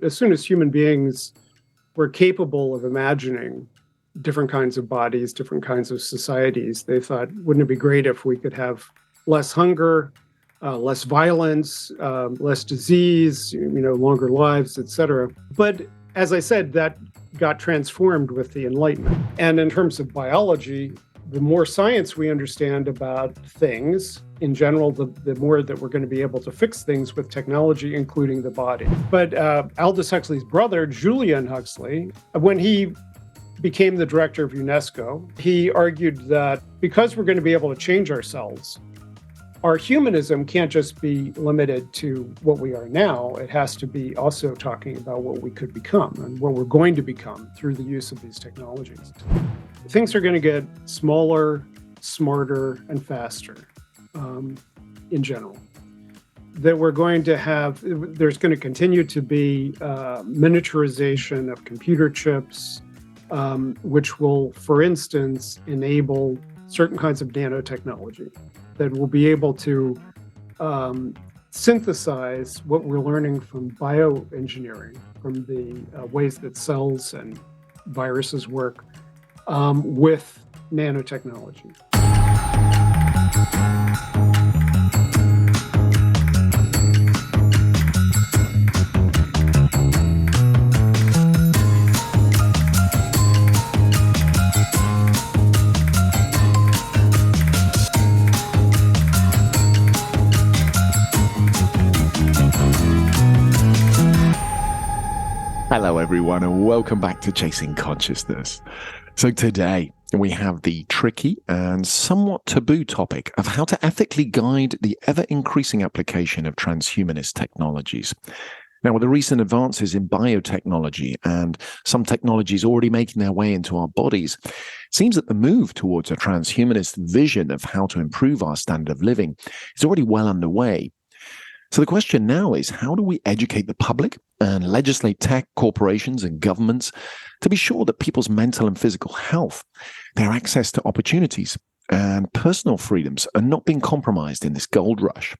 As soon as human beings were capable of imagining different kinds of bodies, different kinds of societies, they thought, wouldn't it be great if we could have less hunger, less violence, less disease, longer lives, etc. But as I said, that got transformed with the Enlightenment. And in terms of biology, the more science we understand about things, in general, the more that we're going to be able to fix things with technology, including the body. But Aldous Huxley's brother, Julian Huxley, when he became the director of UNESCO, he argued that because we're going to be able to change ourselves, our humanism can't just be limited to what we are now. It has to be also talking about what we could become and what we're going to become through the use of these technologies. Things are going to get smaller, smarter, and faster in general. That we're going to have, there's going to continue to be miniaturization of computer chips, which will, for instance, enable certain kinds of nanotechnology that will be able to synthesize what we're learning from bioengineering, from the ways that cells and viruses work with nanotechnology. Hello, everyone, and welcome back to Chasing Consciousness. So today we have the tricky and somewhat taboo topic of how to ethically guide the ever-increasing application of transhumanist technologies. Now, with the recent advances in biotechnology and some technologies already making their way into our bodies, it seems that the move towards a transhumanist vision of how to improve our standard of living is already well underway. So the question now is, how do we educate the public and legislate tech corporations and governments to be sure that people's mental and physical health, their access to opportunities and personal freedoms are not being compromised in this gold rush?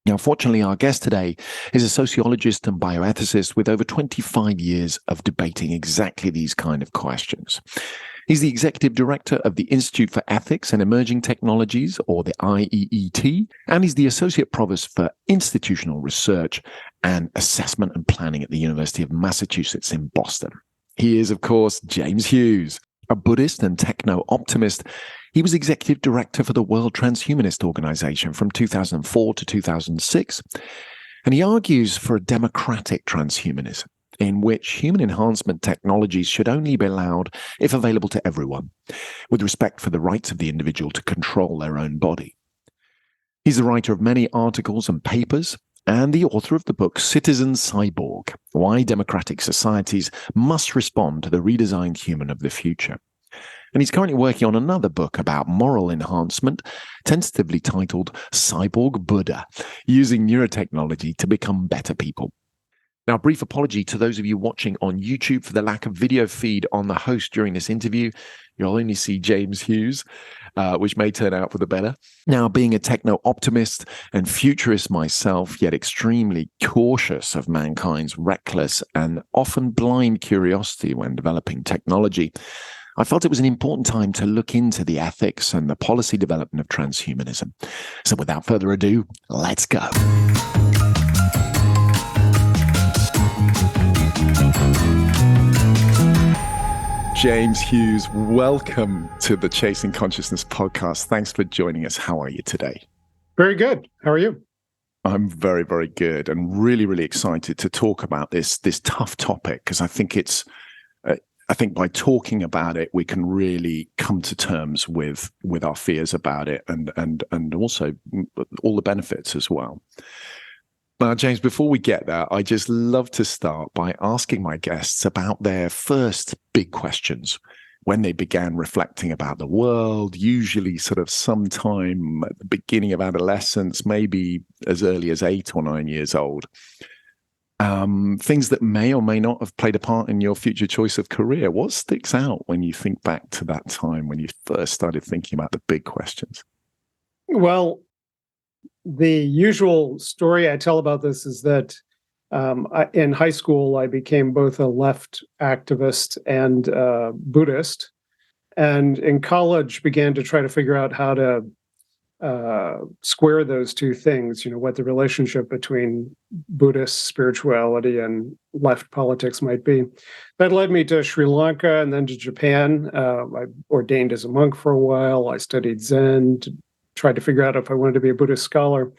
Now, fortunately, our guest today is a sociologist and bioethicist with over 25 years of debating exactly these kind of questions. He's the executive director of the Institute for Ethics and Emerging Technologies, or the IEET, and he's the associate provost for institutional research and assessment and planning at the University of Massachusetts in Boston. He is, of course, James Hughes, a Buddhist and techno-optimist. He was executive director for the World Transhumanist Organization from 2004 to 2006, and he argues for a democratic transhumanism, in which human enhancement technologies should only be allowed if available to everyone, with respect for the rights of the individual to control their own body. He's the writer of many articles and papers, and the author of the book Citizen Cyborg: Why Democratic Societies Must Respond to the Redesigned Human of the Future. And he's currently working on another book about moral enhancement, tentatively titled Cyborg Buddha, using neurotechnology to become better people. Now, a brief apology to those of you watching on YouTube for the lack of video feed on the host during this interview. You'll only see James Hughes, which may turn out for the better. Now, being a techno-optimist and futurist myself, yet extremely cautious of mankind's reckless and often blind curiosity when developing technology, I felt it was an important time to look into the ethics and the policy development of transhumanism. So without further ado, let's go. James Hughes, welcome to the Chasing Consciousness podcast. Thanks for joining us. How are you today? Very good. How are you? I'm very, very good, and really, really excited to talk about this tough topic, because I think I think by talking about it, we can really come to terms with our fears about it, and also all the benefits as well. Now, James, before we get there, I just love to start by asking my guests about their first big questions when they began reflecting about the world, usually sort of sometime at the beginning of adolescence, maybe as early as 8 or 9 years old. Things that may or may not have played a part in your future choice of career. What sticks out when you think back to that time when you first started thinking about the big questions? Well, the usual story I tell about this is that In high school, I became both a left activist and Buddhist, and in college began to try to figure out how to square those two things, what the relationship between Buddhist spirituality and left politics might be. That led me to Sri Lanka and then to Japan. I ordained as a monk for a while. I studied Zen, tried to figure out if I wanted to be a Buddhist scholar.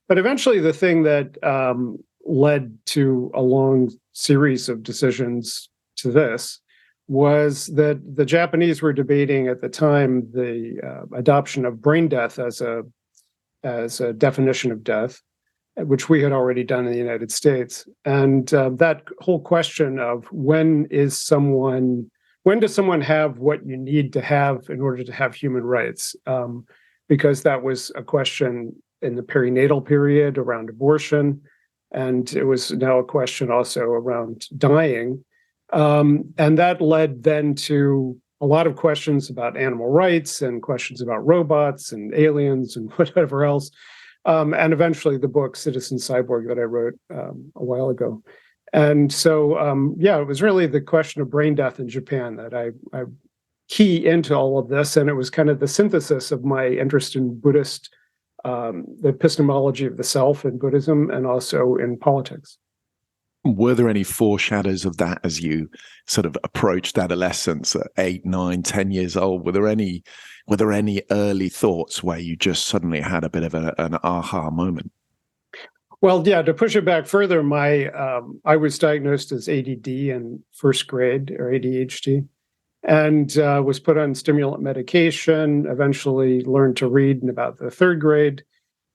But eventually the thing that led to a long series of decisions to this was that the Japanese were debating at the time the adoption of brain death as a definition of death, which we had already done in the United States. And that whole question of when does someone have what you need to have in order to have human rights? Because that was a question in the perinatal period around abortion, and it was now a question also around dying. And that led then to a lot of questions about animal rights and questions about robots and aliens and whatever else. And eventually the book Citizen Cyborg that I wrote a while ago. And so, it was really the question of brain death in Japan that I key into all of this. And it was kind of the synthesis of my interest in Buddhist, the epistemology of the self in Buddhism and also in politics. Were there any foreshadows of that as you sort of approached adolescence at 8, 9, 10 years old? Were there any early thoughts where you just suddenly had a bit of an aha moment? Well, yeah, to push it back further, I was diagnosed as ADD in first grade, or ADHD, and was put on stimulant medication, eventually learned to read in about the third grade.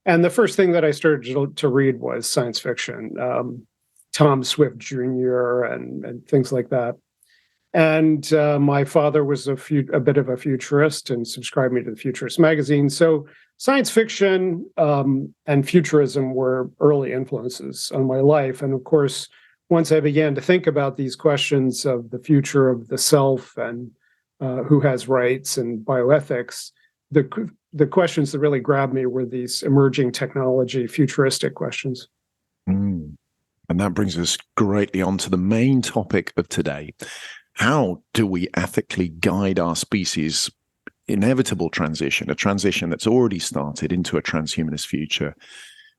And the first thing that I started to read was science fiction. Tom Swift Jr. and things like that. And my father was a bit of a futurist and subscribed me to the Futurist magazine. So science fiction and futurism were early influences on my life. And of course, once I began to think about these questions of the future of the self and who has rights and bioethics, the questions that really grabbed me were these emerging technology, futuristic questions. Mm. And that brings us greatly onto the main topic of today. How do we ethically guide our species' inevitable transition, a transition that's already started into a transhumanist future,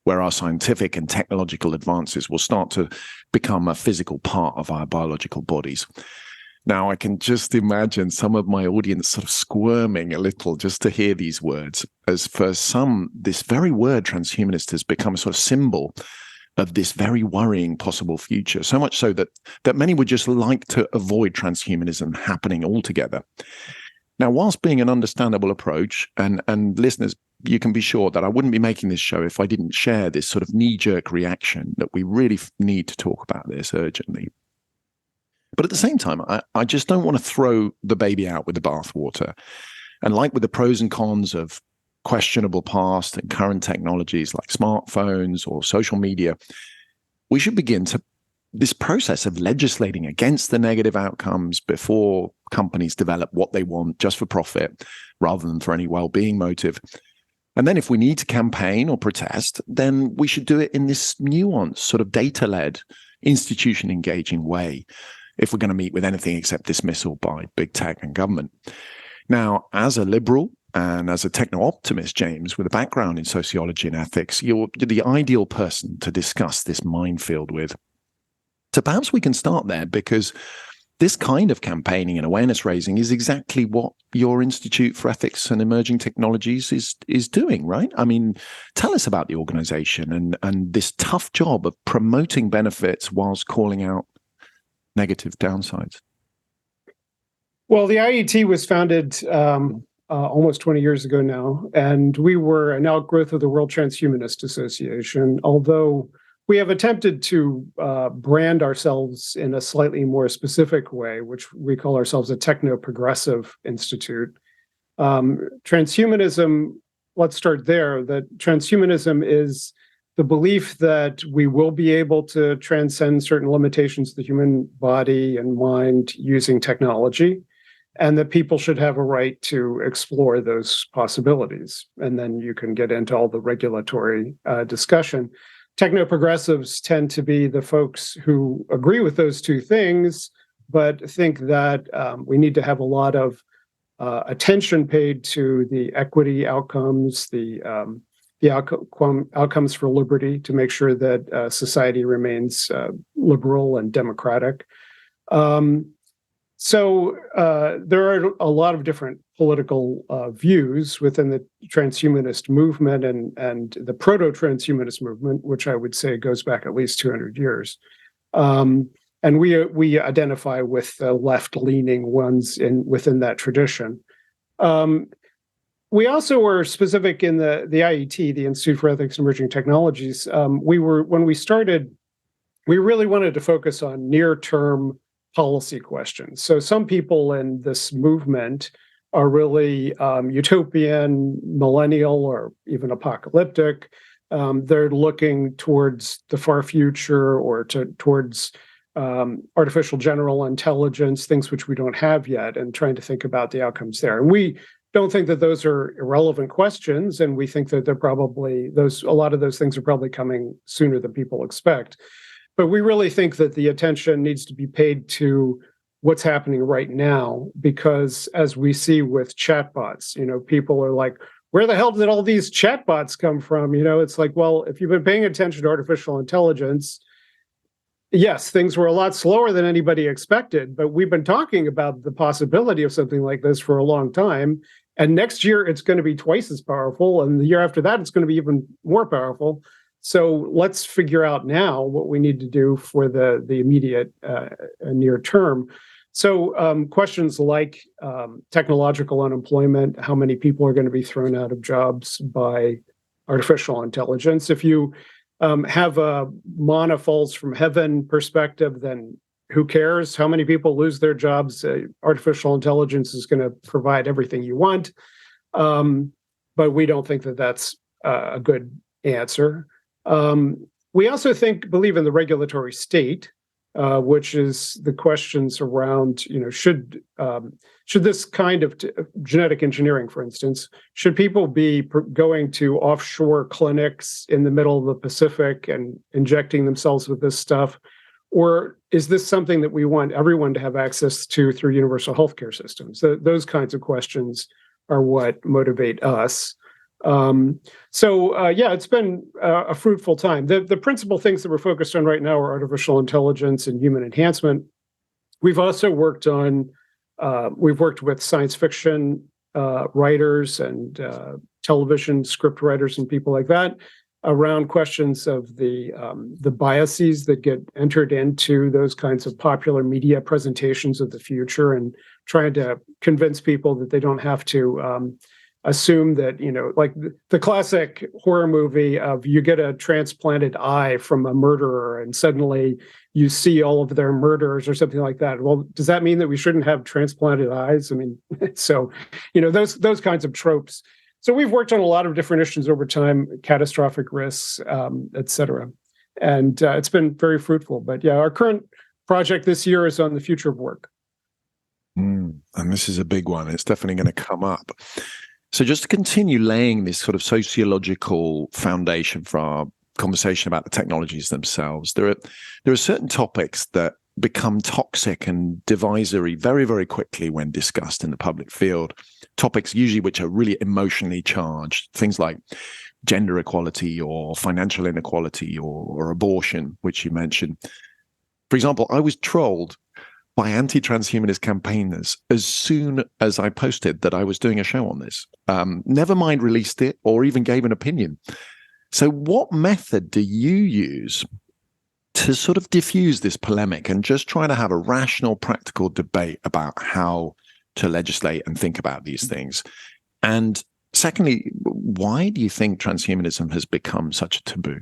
where our scientific and technological advances will start to become a physical part of our biological bodies? Now, I can just imagine some of my audience sort of squirming a little just to hear these words, as for some, this very word transhumanist has become a sort of symbol of this very worrying possible future, so much so that many would just like to avoid transhumanism happening altogether. Now, whilst being an understandable approach, and listeners, you can be sure that I wouldn't be making this show if I didn't share this sort of knee-jerk reaction that we really need to talk about this urgently. But at the same time, I just don't want to throw the baby out with the bathwater. And like with the pros and cons of questionable past and current technologies like smartphones or social media, we should begin this process of legislating against the negative outcomes before companies develop what they want just for profit rather than for any well-being motive. And then if we need to campaign or protest, then we should do it in this nuanced, sort of data-led, institution-engaging way if we're going to meet with anything except dismissal by big tech and government. Now, as a liberal, and as a techno-optimist, James, with a background in sociology and ethics, you're the ideal person to discuss this minefield with. So perhaps we can start there, because this kind of campaigning and awareness raising is exactly what your Institute for Ethics and Emerging Technologies is doing, right? I mean, tell us about the organization and this tough job of promoting benefits whilst calling out negative downsides. Well, the IET was founded almost 20 years ago now, and we were an outgrowth of the World Transhumanist Association, although we have attempted to brand ourselves in a slightly more specific way, which we call ourselves a techno-progressive institute. Transhumanism, let's start there, that transhumanism is the belief that we will be able to transcend certain limitations of the human body and mind using technology, and that people should have a right to explore those possibilities. And then you can get into all the regulatory discussion. Techno-progressives tend to be the folks who agree with those two things, but think that we need to have a lot of attention paid to the equity outcomes, the outcomes for liberty, to make sure that society remains liberal and democratic. So there are a lot of different political views within the transhumanist movement and the proto-transhumanist movement, which I would say goes back at least 200 years. And we identify with the left-leaning ones within that tradition. We also were specific in the IET, the Institute for Ethics and Emerging Technologies. When we started, we really wanted to focus on near-term policy questions. So some people in this movement are really utopian, millennial, or even apocalyptic. They're looking towards the far future or towards artificial general intelligence, things which we don't have yet, and trying to think about the outcomes there. And we don't think that those are irrelevant questions, and we think that a lot of those things are probably coming sooner than people expect. But we really think that the attention needs to be paid to what's happening right now, because as we see with chatbots, people are like, where the hell did all these chatbots come from? It's like, well, if you've been paying attention to artificial intelligence, yes, things were a lot slower than anybody expected, but we've been talking about the possibility of something like this for a long time. And next year, it's going to be twice as powerful. And the year after that, it's going to be even more powerful. So let's figure out now what we need to do for the immediate near term. So questions like technological unemployment, how many people are going to be thrown out of jobs by artificial intelligence? If you have a manna falls from heaven perspective, then who cares how many people lose their jobs? Artificial intelligence is going to provide everything you want. But we don't think that that's a good answer. We also believe in the regulatory state, which is the questions around, should this kind of genetic engineering, for instance, should people be going to offshore clinics in the middle of the Pacific and injecting themselves with this stuff? Or is this something that we want everyone to have access to through universal healthcare systems? Those kinds of questions are what motivate us. It's been a fruitful time. The principal things that we're focused on right now are artificial intelligence and human enhancement. We've also worked with science fiction writers and television script writers and people like that around questions of the biases that get entered into those kinds of popular media presentations of the future, and trying to convince people that they don't have to assume that, like the classic horror movie of you get a transplanted eye from a murderer and suddenly you see all of their murders or something like that. Well, does that mean that we shouldn't have transplanted eyes? I mean, so, those kinds of tropes. So we've worked on a lot of different issues over time, catastrophic risks, et cetera. And it's been very fruitful. But yeah, our current project this year is on the future of work. And this is a big one. It's definitely going to come up. So just to continue laying this sort of sociological foundation for our conversation about the technologies themselves, there are certain topics that become toxic and divisory very, very quickly when discussed in the public field. Topics usually which are really emotionally charged, things like gender equality or financial inequality or abortion, which you mentioned. For example, I was trolled by anti-transhumanist campaigners as soon as I posted that I was doing a show on this. Never mind released it or even gave an opinion. So what method do you use to sort of diffuse this polemic and just try to have a rational, practical debate about how to legislate and think about these things? And secondly, why do you think transhumanism has become such a taboo?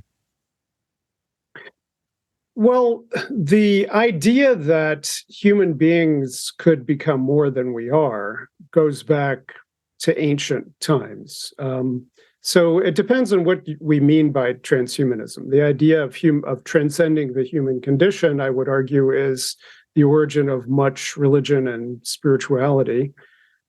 Well, the idea that human beings could become more than we are goes back to ancient times. So it depends on what we mean by transhumanism. The idea of transcending the human condition, I would argue, is the origin of much religion and spirituality.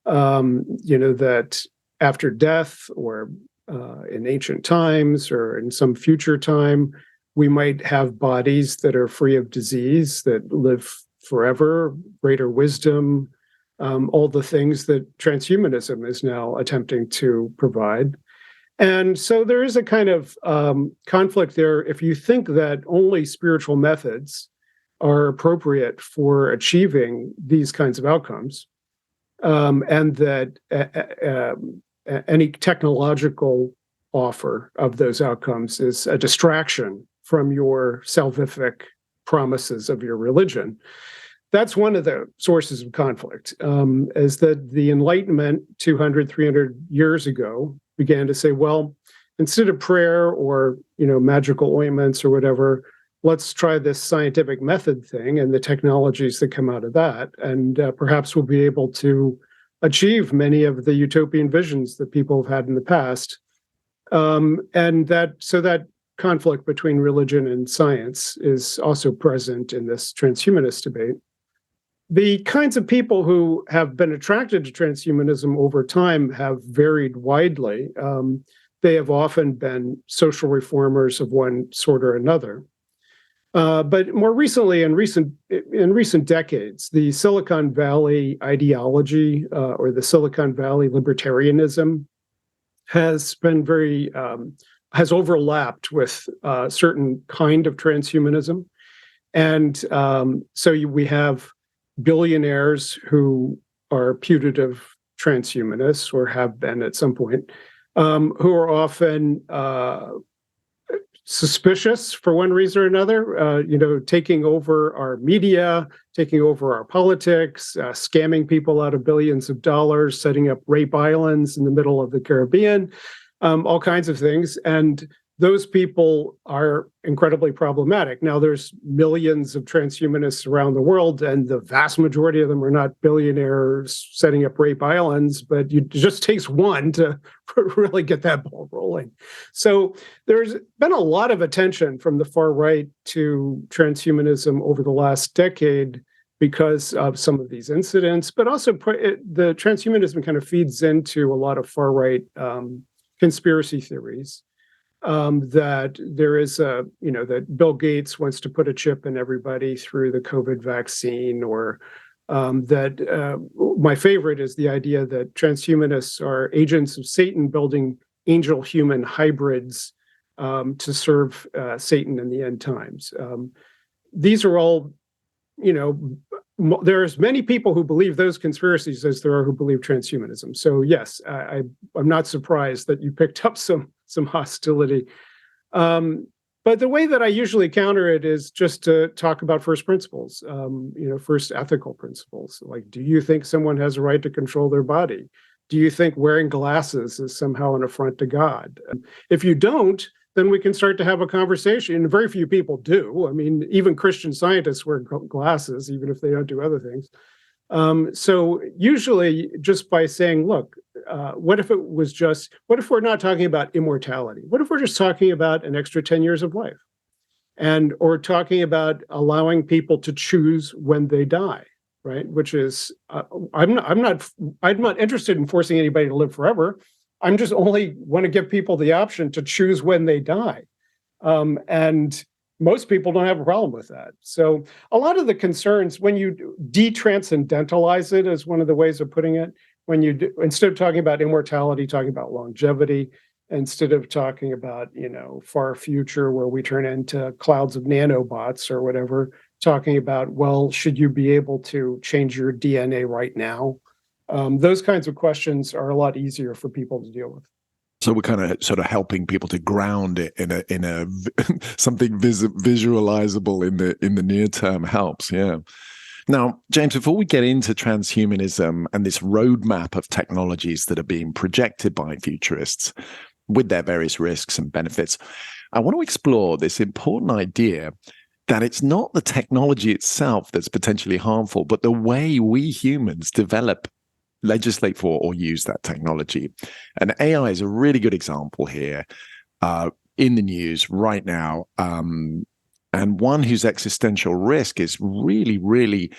That after death, or in ancient times, or in some future time, We might have bodies that are free of disease, that live forever, greater wisdom, all the things that transhumanism is now attempting to provide. And so there is a kind of conflict there. If you think that only spiritual methods are appropriate for achieving these kinds of outcomes, and that any technological offer of those outcomes is a distraction from your salvific promises of your religion. That's one of the sources of conflict, is that the Enlightenment 200, 300 years ago began to say, well, instead of prayer or, magical ointments or whatever, let's try this scientific method thing and the technologies that come out of that. And perhaps we'll be able to achieve many of the utopian visions that people have had in the past. And that conflict between religion and science is also present in this transhumanist debate. The kinds of people who have been attracted to transhumanism over time have varied widely. They have often been social reformers of one sort or another. But more recently, in recent decades, the Silicon Valley ideology or the Silicon Valley libertarianism has been has overlapped with a certain kind of transhumanism. And so we have billionaires who are putative transhumanists or have been at some point, who are often suspicious for one reason or another, taking over our media, taking over our politics, scamming people out of billions of dollars, setting up rape islands in the middle of the Caribbean, all kinds of things. And those people are incredibly problematic. Now, there's millions of transhumanists around the world, and the vast majority of them are not billionaires setting up rape islands, but it just takes one to really get that ball rolling. So there's been a lot of attention from the far right to transhumanism over the last decade because of some of these incidents, but also the transhumanism kind of feeds into a lot of far right conspiracy theories. That there is that Bill Gates wants to put a chip in everybody through the COVID vaccine, or my favorite is the idea that transhumanists are agents of Satan building angel-human hybrids to serve Satan in the end times. These are all, there's many people who believe those conspiracies as there are who believe transhumanism. So yes, I'm not surprised that you picked up some hostility. But the way that I usually counter it is just to talk about first principles, first ethical principles. Like, do you think someone has a right to control their body? Do you think wearing glasses is somehow an affront to God? If you don't, then we can start to have a conversation. And very few people do. I mean, even Christian scientists wear glasses, even if they don't do other things. So usually just by saying, look, what if we're not talking about immortality? What if we're just talking about an extra 10 years of life? Or talking about allowing people to choose when they die, right? Which is, I'm not interested in forcing anybody to live forever. I'm just only want to give people the option to choose when they die. And most people don't have a problem with that. So a lot of the concerns, when you de-transcendentalize it, is one of the ways of putting it, when instead of talking about immortality, talking about longevity, instead of talking about, far future where we turn into clouds of nanobots or whatever, talking about, well, should you be able to change your DNA right now? Those kinds of questions are a lot easier for people to deal with. So we're kind of sort of helping people to ground it in a something visualizable in the near term helps. Yeah. Now, James, before we get into transhumanism and this roadmap of technologies that are being projected by futurists with their various risks and benefits, I want to explore this important idea that it's not the technology itself that's potentially harmful, but the way we humans develop, legislate for, or use that technology. And AI is a really good example here in the news right now. And one whose existential risk is really, really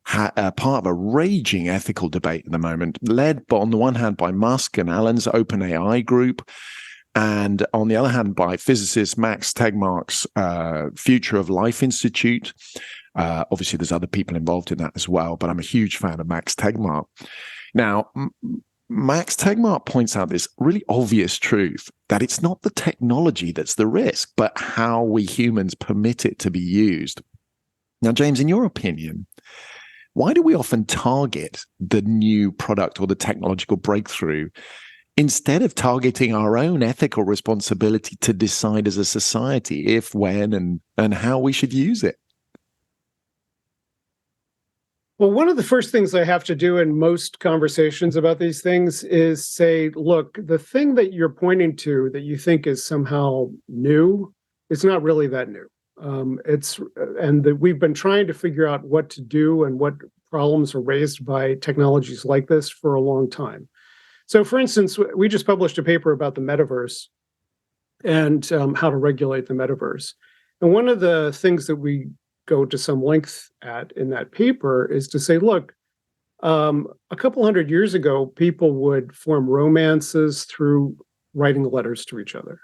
part of a raging ethical debate at the moment, led on the one hand by Musk and Allen's OpenAI group, and on the other hand, by physicist Max Tegmark's Future of Life Institute. Obviously, there's other people involved in that as well, but I'm a huge fan of Max Tegmark. Now, Max Tegmark points out this really obvious truth that it's not the technology that's the risk, but how we humans permit it to be used. Now, James, in your opinion, why do we often target the new product or the technological breakthrough instead of targeting our own ethical responsibility to decide as a society if, when, and how we should use it? Well, one of the first things I have to do in most conversations about these things is say, look, the thing that you're pointing to that you think is somehow new, it's not really that new. We've been trying to figure out what to do and what problems are raised by technologies like this for a long time. So, for instance, we just published a paper about the metaverse and how to regulate the metaverse. And one of the things that we go to some length at in that paper is to say, look, a couple hundred years ago, people would form romances through writing letters to each other.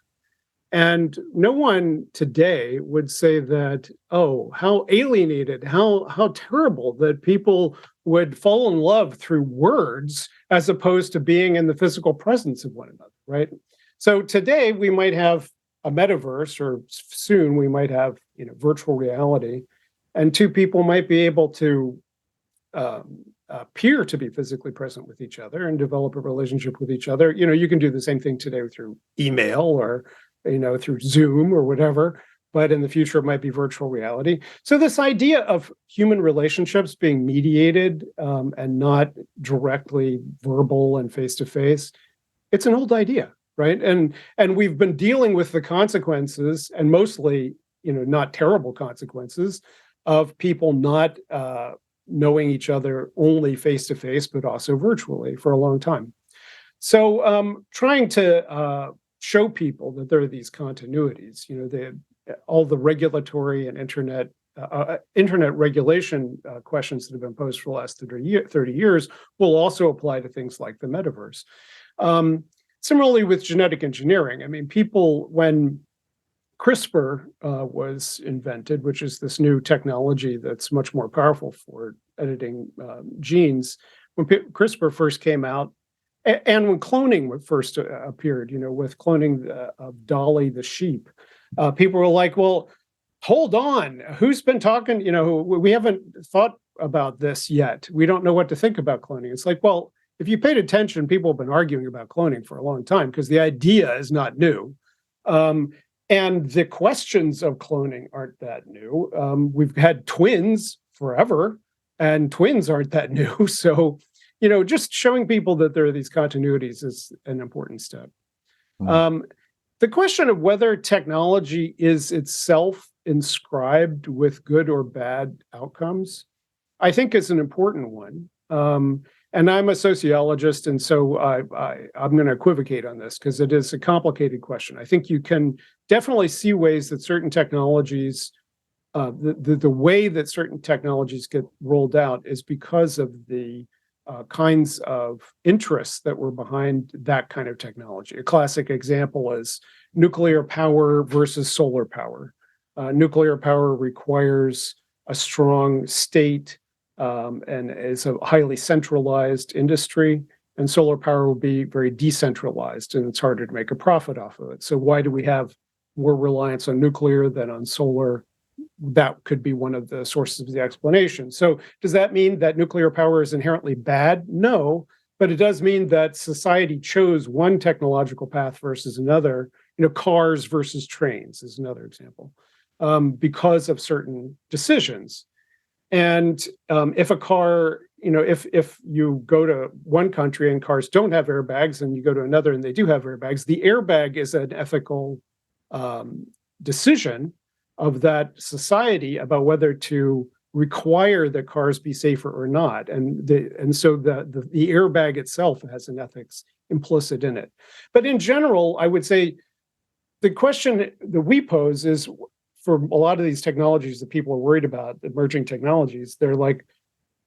And no one today would say that, oh, how alienated, how terrible that people would fall in love through words as opposed to being in the physical presence of one another, right? So today we might have a metaverse, or soon we might have, virtual reality, and two people might be able to appear to be physically present with each other and develop a relationship with each other. You can do the same thing today through email or through Zoom or whatever, but in the future it might be virtual reality. So this idea of human relationships being mediated and not directly verbal and face-to-face, it's an old idea, right? And we've been dealing with the consequences, and mostly, not terrible consequences, of people not knowing each other only face-to-face, but also virtually for a long time. So trying to show people that there are these continuities, all the regulatory and internet regulation questions that have been posed for the last 30 years will also apply to things like the metaverse. Similarly with genetic engineering, I mean, when CRISPR was invented, which is this new technology that's much more powerful for editing genes, when CRISPR first came out, and when cloning first appeared, with cloning of Dolly the sheep, people were like, well, hold on, who's been talking? We haven't thought about this yet. We don't know what to think about cloning. It's like, well, if you paid attention, people have been arguing about cloning for a long time because the idea is not new. And the questions of cloning aren't that new. We've had twins forever, and twins aren't that new. So, just showing people that there are these continuities is an important step. The question of whether technology is itself inscribed with good or bad outcomes, I think is an important one. And I'm a sociologist, and so I'm going to equivocate on this because it is a complicated question. I think you can definitely see ways that certain technologies, the way that certain technologies get rolled out is because of the kinds of interests that were behind that kind of technology. A classic example is nuclear power versus solar power. Nuclear power requires a strong state and is a highly centralized industry, and solar power will be very decentralized, and it's harder to make a profit off of it. So why do we have more reliance on nuclear than on solar? That could be one of the sources of the explanation. So does that mean that nuclear power is inherently bad? No, but it does mean that society chose one technological path versus another. Cars versus trains is another example, because of certain decisions. And if a car, if you go to one country and cars don't have airbags, and you go to another and they do have airbags, the airbag is an ethical decision of that society about whether to require that cars be safer or not. And so the airbag itself has an ethics implicit in it. But in general, I would say the question that we pose is, for a lot of these technologies that people are worried about, emerging technologies, they're like,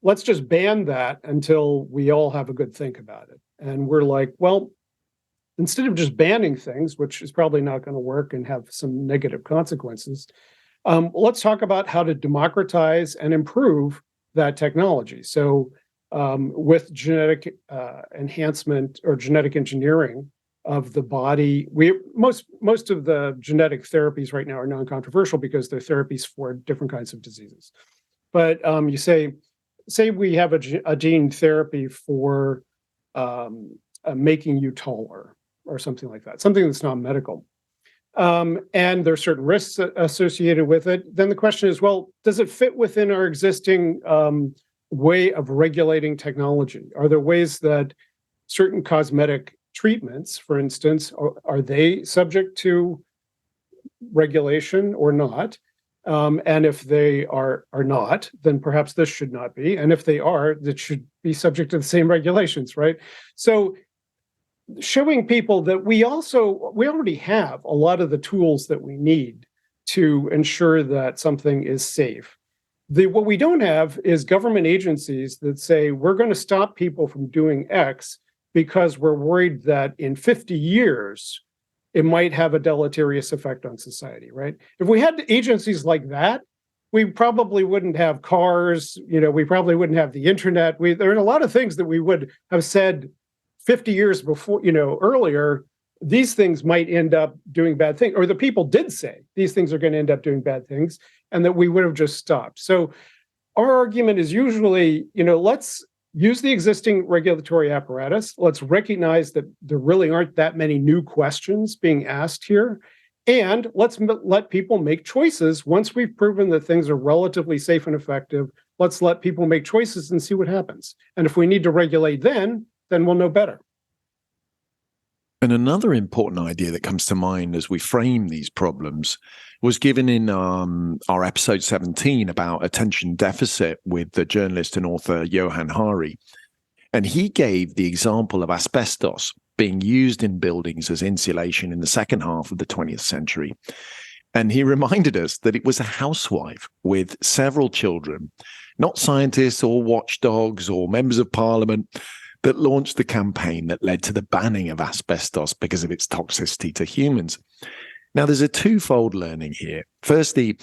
let's just ban that until we all have a good think about it. And we're like, well, instead of just banning things, which is probably not going to work and have some negative consequences, let's talk about how to democratize and improve that technology. So with genetic enhancement or genetic engineering of the body, most of the genetic therapies right now are non-controversial because they're therapies for different kinds of diseases. But you say we have a gene therapy for making you taller or something like that, something that's not medical. And there are certain risks associated with it. Then the question is, well, does it fit within our existing way of regulating technology? Are there ways that certain cosmetic treatments, for instance, are they subject to regulation or not? And if they are not, then perhaps this should not be. And if they are, that should be subject to the same regulations, right? So showing people that we already have a lot of the tools that we need to ensure that something is safe. What we don't have is government agencies that say, we're going to stop people from doing X because we're worried that in 50 years, it might have a deleterious effect on society, right? If we had agencies like that, we probably wouldn't have cars, we probably wouldn't have the internet. There are a lot of things that we would have said 50 years before, earlier, these things might end up doing bad things, or the people did say these things are going to end up doing bad things, and that we would have just stopped. So our argument is usually, let's use the existing regulatory apparatus. Let's recognize that there really aren't that many new questions being asked here. And let's let people make choices. Once we've proven that things are relatively safe and effective, let's let people make choices and see what happens. And if we need to regulate then we'll know better. And another important idea that comes to mind as we frame these problems was given in our episode 17 about attention deficit with the journalist and author Johann Hari. And he gave the example of asbestos being used in buildings as insulation in the second half of the 20th century. And he reminded us that it was a housewife with several children, not scientists or watchdogs or members of parliament, that launched the campaign that led to the banning of asbestos because of its toxicity to humans. Now, there's a twofold learning here. Firstly,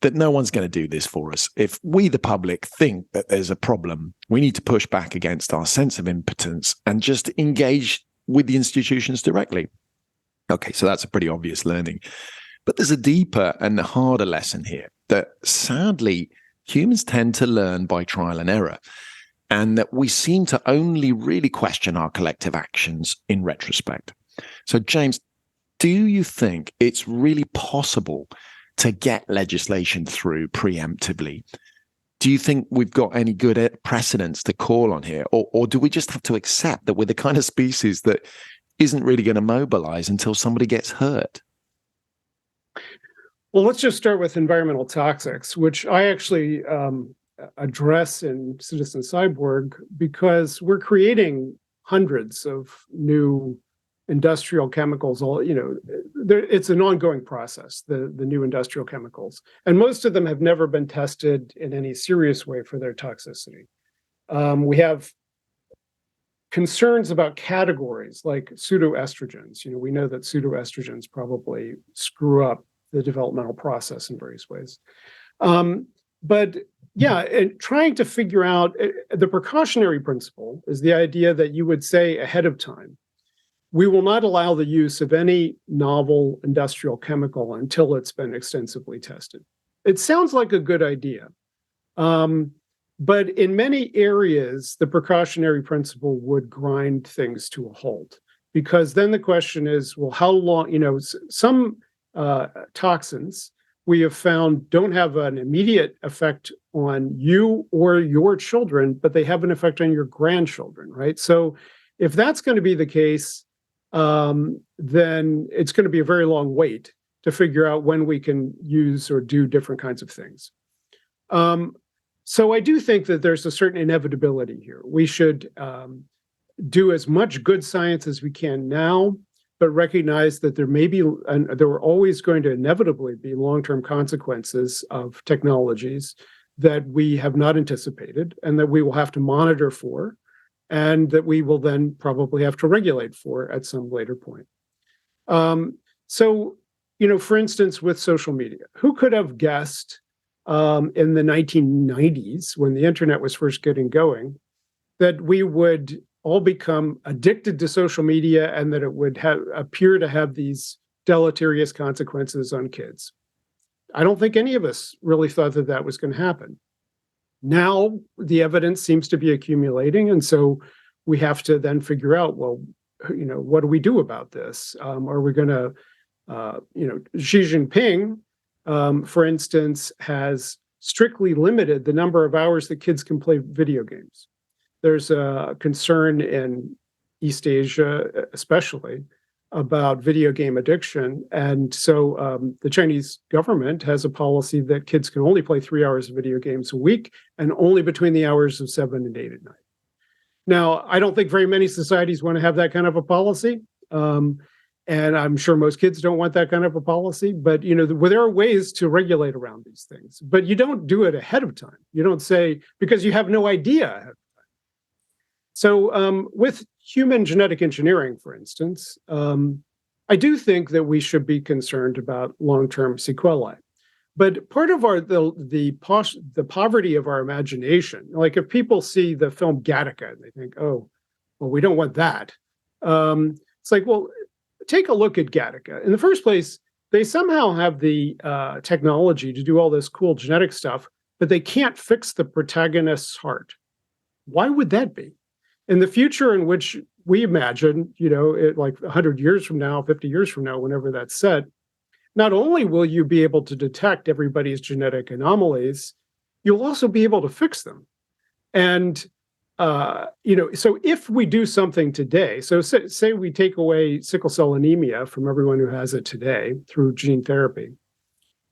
that no one's going to do this for us. If we, the public, think that there's a problem, we need to push back against our sense of impotence and just engage with the institutions directly. Okay, so that's a pretty obvious learning. But there's a deeper and harder lesson here that sadly, humans tend to learn by trial and error, and that we seem to only really question our collective actions in retrospect. So, James, do you think it's really possible to get legislation through preemptively? Do you think we've got any good precedents to call on here? Or do we just have to accept that we're the kind of species that isn't really going to mobilize until somebody gets hurt? Well, let's just start with environmental toxics, which I actually address in Citizen Cyborg, because we're creating hundreds of new industrial chemicals. It's an ongoing process, the new industrial chemicals, and most of them have never been tested in any serious way for their toxicity. We have concerns about categories like pseudoestrogens. We know that pseudoestrogens probably screw up the developmental process in various ways. But yeah, and trying to figure out the precautionary principle is the idea that you would say ahead of time, we will not allow the use of any novel industrial chemical until it's been extensively tested. It sounds like a good idea. But in many areas, the precautionary principle would grind things to a halt, because then the question is, well, how long, some toxins we have found don't have an immediate effect on you or your children, but they have an effect on your grandchildren, right? So if that's going to be the case, then it's going to be a very long wait to figure out when we can use or do different kinds of things. So I do think that there's a certain inevitability here. We should do as much good science as we can now, but recognize that there may be, and there are always going to inevitably be long-term consequences of technologies that we have not anticipated and that we will have to monitor for. and that we will then probably have to regulate for at some later point. So, for instance, with social media, who could have guessed in the 1990s, when the internet was first getting going, that we would all become addicted to social media and that it would appear to have these deleterious consequences on kids? I don't think any of us really thought that that was going to happen. Now the evidence seems to be accumulating, and so we have to then figure out, well, what do we do about this? Are we going to, Xi Jinping, for instance, has strictly limited the number of hours that kids can play video games. There's a concern in East Asia, especially, about video game addiction. And so the Chinese government has a policy that kids can only play 3 hours of video games a week and only between the hours of 7 and 8 at night. Now, I don't think very many societies want to have that kind of a policy. And I'm sure most kids don't want that kind of a policy, but there are ways to regulate around these things, but you don't do it ahead of time. You don't say, because you have no idea ahead of time. So with human genetic engineering, for instance, I do think that we should be concerned about long-term sequelae. But part of the poverty of our imagination, like if people see the film Gattaca and they think, oh, well, we don't want that. It's like, well, take a look at Gattaca. In the first place, they somehow have the technology to do all this cool genetic stuff, but they can't fix the protagonist's heart. Why would that be? In the future in which we imagine, like 100 years from now, 50 years from now, whenever that's set, not only will you be able to detect everybody's genetic anomalies, you'll also be able to fix them. And so if we do something today, so say we take away sickle cell anemia from everyone who has it today through gene therapy,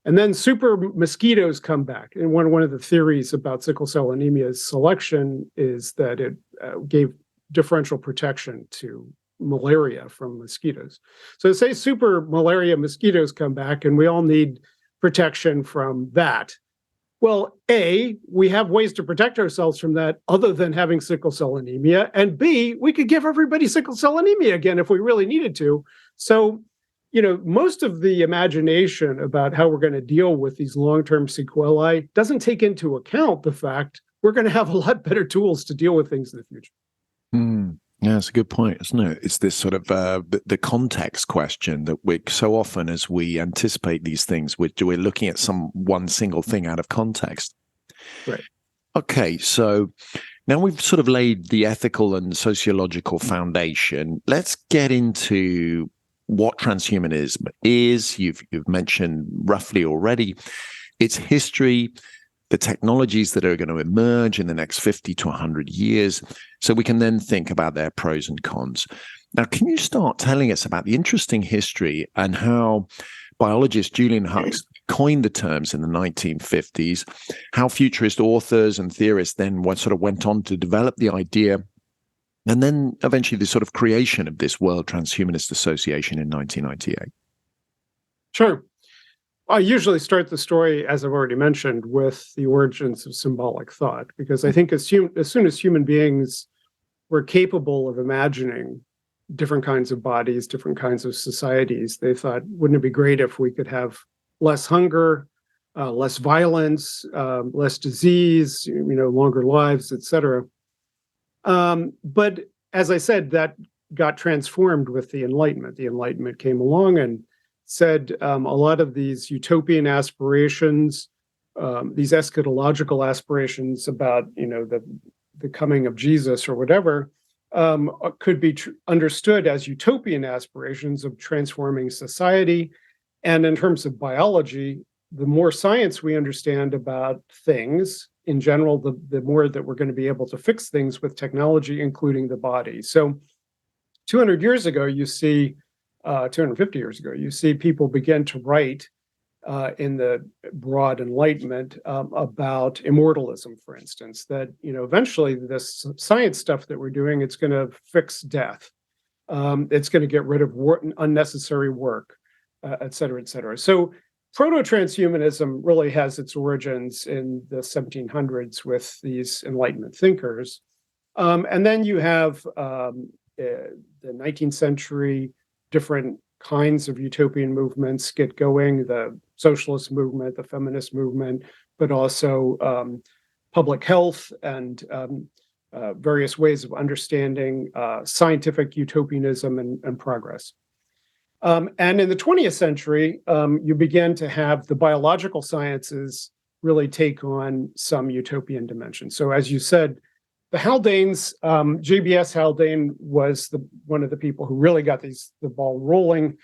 and then super mosquitoes come back. And one of the theories about sickle cell anemia's selection is that it gave differential protection to malaria from mosquitoes. So say super malaria mosquitoes come back and we all need protection from that. Well, A, we have ways to protect ourselves from that other than having sickle cell anemia. And B, we could give everybody sickle cell anemia again if we really needed to. So, most of the imagination about how we're going to deal with these long-term sequelae doesn't take into account the fact we're going to have a lot better tools to deal with things in the future. Yeah, that's a good point, isn't it? It's this sort of the context question that we so often, as we anticipate these things, we're looking at one single thing out of context. Right. Okay, so now we've sort of laid the ethical and sociological foundation. Let's get into what transhumanism is. You've mentioned roughly already its history, the technologies that are going to emerge in the next 50 to 100 years, so we can then think about their pros and cons. Now, can you start telling us about the interesting history and how biologist Julian Huxley coined the terms in the 1950s, how futurist authors and theorists then went on to develop the idea, and then eventually the sort of creation of this World Transhumanist Association in 1998? Sure. I usually start the story, as I've already mentioned, with the origins of symbolic thought, because I think as soon as human beings were capable of imagining different kinds of bodies, different kinds of societies, they thought, wouldn't it be great if we could have less hunger, less violence, less disease, longer lives, etc. But as I said, that got transformed with the Enlightenment. The Enlightenment came along and said a lot of these utopian aspirations, these eschatological aspirations about the coming of Jesus or whatever, could be understood as utopian aspirations of transforming society. And in terms of biology, the more science we understand about things in general, the more that we're going to be able to fix things with technology, including the body. So 200 years ago, 250 years ago, you see people begin to write in the broad Enlightenment about immortalism, for instance, that, eventually this science stuff that we're doing, it's going to fix death. It's going to get rid of unnecessary work, et cetera, et cetera. So proto-transhumanism really has its origins in the 1700s with these Enlightenment thinkers. And then you have the 19th century, different kinds of utopian movements get going, the socialist movement, the feminist movement, but also public health and various ways of understanding scientific utopianism and progress. And in the 20th century, you begin to have the biological sciences really take on some utopian dimension. So as you said, the Haldanes, JBS Haldane was one of the people who really got the ball rolling.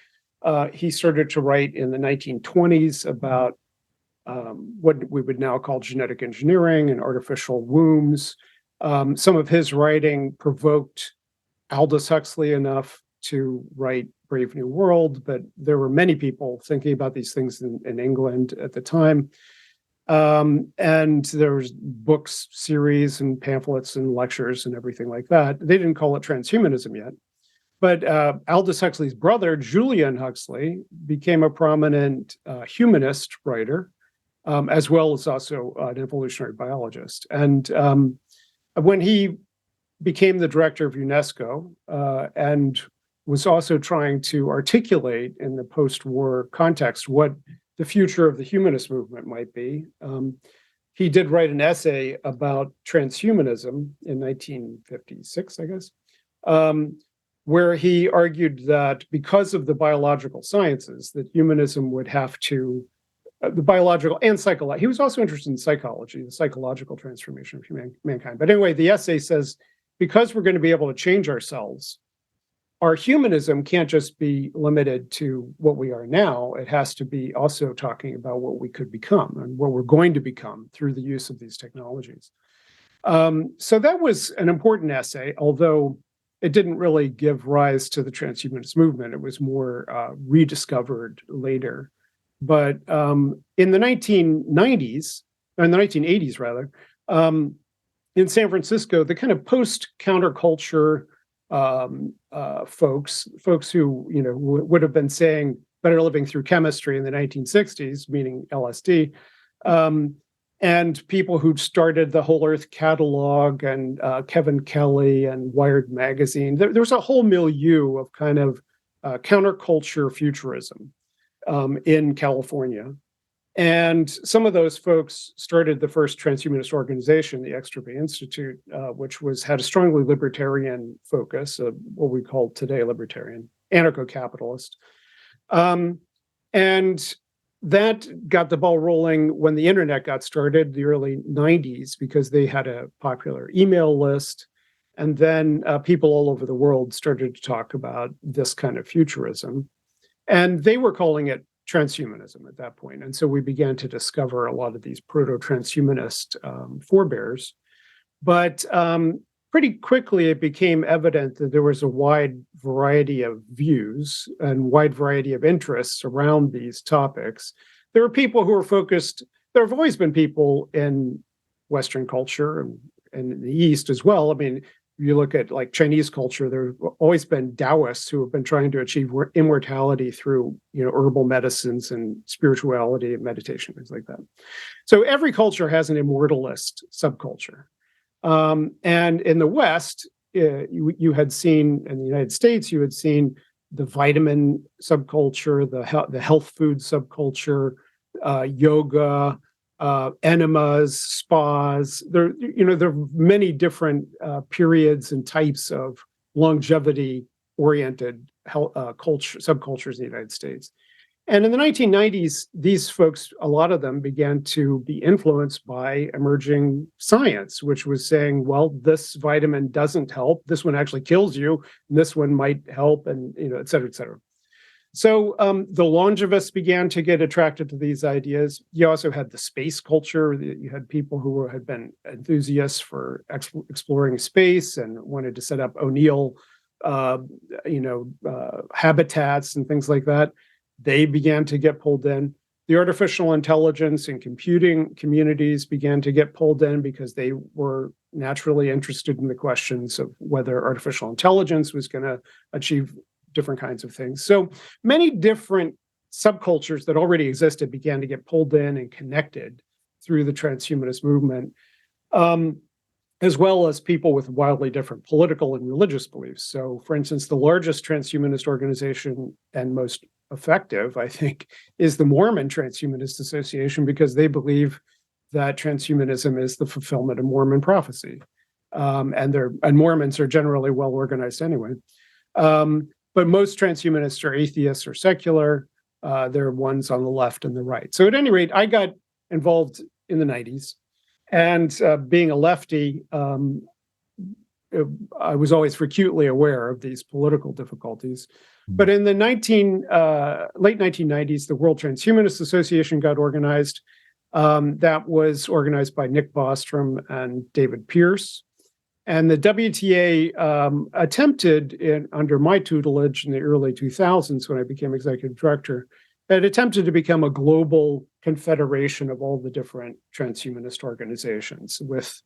He started to write in the 1920s about what we would now call genetic engineering and artificial wombs. Some of his writing provoked Aldous Huxley enough to write Brave New World, but there were many people thinking about these things in England at the time. And there was books, series, and pamphlets and lectures and everything like that. They didn't call it transhumanism yet. But Aldous Huxley's brother, Julian Huxley, became a prominent humanist writer, as well as also an evolutionary biologist. And when he became the director of UNESCO and was also trying to articulate in the post-war context what the future of the humanist movement might be, he did write an essay about transhumanism in 1956, I guess, where he argued that because of the biological sciences, that humanism would have to, the biological and psychological, he was also interested in psychology, the psychological transformation of mankind. But anyway, the essay says, because we're going to be able to change ourselves, our humanism can't just be limited to what we are now. It has to be also talking about what we could become and what we're going to become through the use of these technologies. So that was an important essay, although it didn't really give rise to the transhumanist movement. It was more rediscovered later. But in the 1990s, or in the 1980s rather, in San Francisco, the kind of post-counterculture folks who would have been saying better living through chemistry in the 1960s, meaning LSD, and people who'd started the Whole Earth Catalog and Kevin Kelly and Wired Magazine. There was a whole milieu of kind of counterculture futurism in California. And some of those folks started the first transhumanist organization, the Extravay Institute, which had a strongly libertarian focus, what we call today libertarian, anarcho-capitalist. And that got the ball rolling when the internet got started, the early 90s, because they had a popular email list. And then people all over the world started to talk about this kind of futurism. And they were calling it transhumanism at that point. And so we began to discover a lot of these proto-transhumanist forebears. But pretty quickly, it became evident that there was a wide variety of views and wide variety of interests around these topics. There were people who were focused, there have always been people in Western culture and in the East as well. I mean, you look at like Chinese culture, there have always been Taoists who have been trying to achieve immortality through, herbal medicines and spirituality and meditation, things like that. So every culture has an immortalist subculture. And in the West, you had seen, in the United States, you had seen the vitamin subculture, the health food subculture, yoga, enemas, spas. There are many different periods and types of longevity-oriented subcultures in the United States. And in the 1990s, these folks, a lot of them began to be influenced by emerging science, which was saying, well, this vitamin doesn't help. This one actually kills you. And this one might help, and et cetera, et cetera. So the longevists began to get attracted to these ideas. You also had the space culture. You had people who had been enthusiasts for exploring space and wanted to set up O'Neill, habitats and things like that. They began to get pulled in. The artificial intelligence and computing communities began to get pulled in because they were naturally interested in the questions of whether artificial intelligence was going to achieve different kinds of things. So many different subcultures that already existed began to get pulled in and connected through the transhumanist movement. And as well as people with wildly different political and religious beliefs. So, for instance, the largest transhumanist organization and most effective, I think, is the Mormon Transhumanist Association, because they believe that transhumanism is the fulfillment of Mormon prophecy. And Mormons are generally well organized anyway. But most transhumanists are atheists or secular. There are ones on the left and the right. So at any rate, I got involved in the 90s. And being a lefty, I was always acutely aware of these political difficulties. But in the late 1990s, the World Transhumanist Association got organized. That was organized by Nick Bostrom and David Pierce. And the WTA attempted, under my tutelage in the early 2000s, when I became executive director, it attempted to become a global confederation of all the different transhumanist organizations with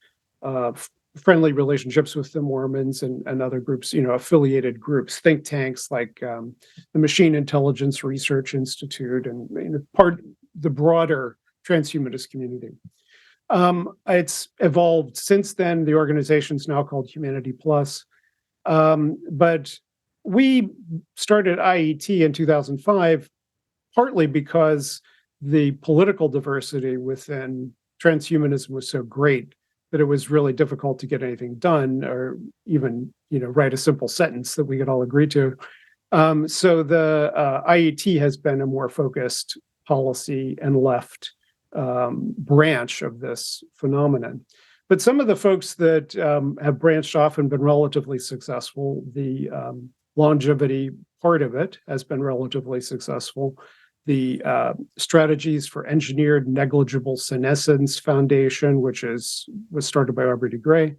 friendly relationships with the Mormons and other groups, affiliated groups, think tanks like the Machine Intelligence Research Institute, and the broader transhumanist community. It's evolved since then. The organization's now called Humanity Plus. But we started IET in 2005, partly because the political diversity within transhumanism was so great that it was really difficult to get anything done, or even write a simple sentence that we could all agree to. So the IET has been a more focused policy and left branch of this phenomenon. But some of the folks that have branched off and been relatively successful, the longevity part of it has been relatively successful. The Strategies for Engineered Negligible Senescence Foundation, which was started by Aubrey de Grey,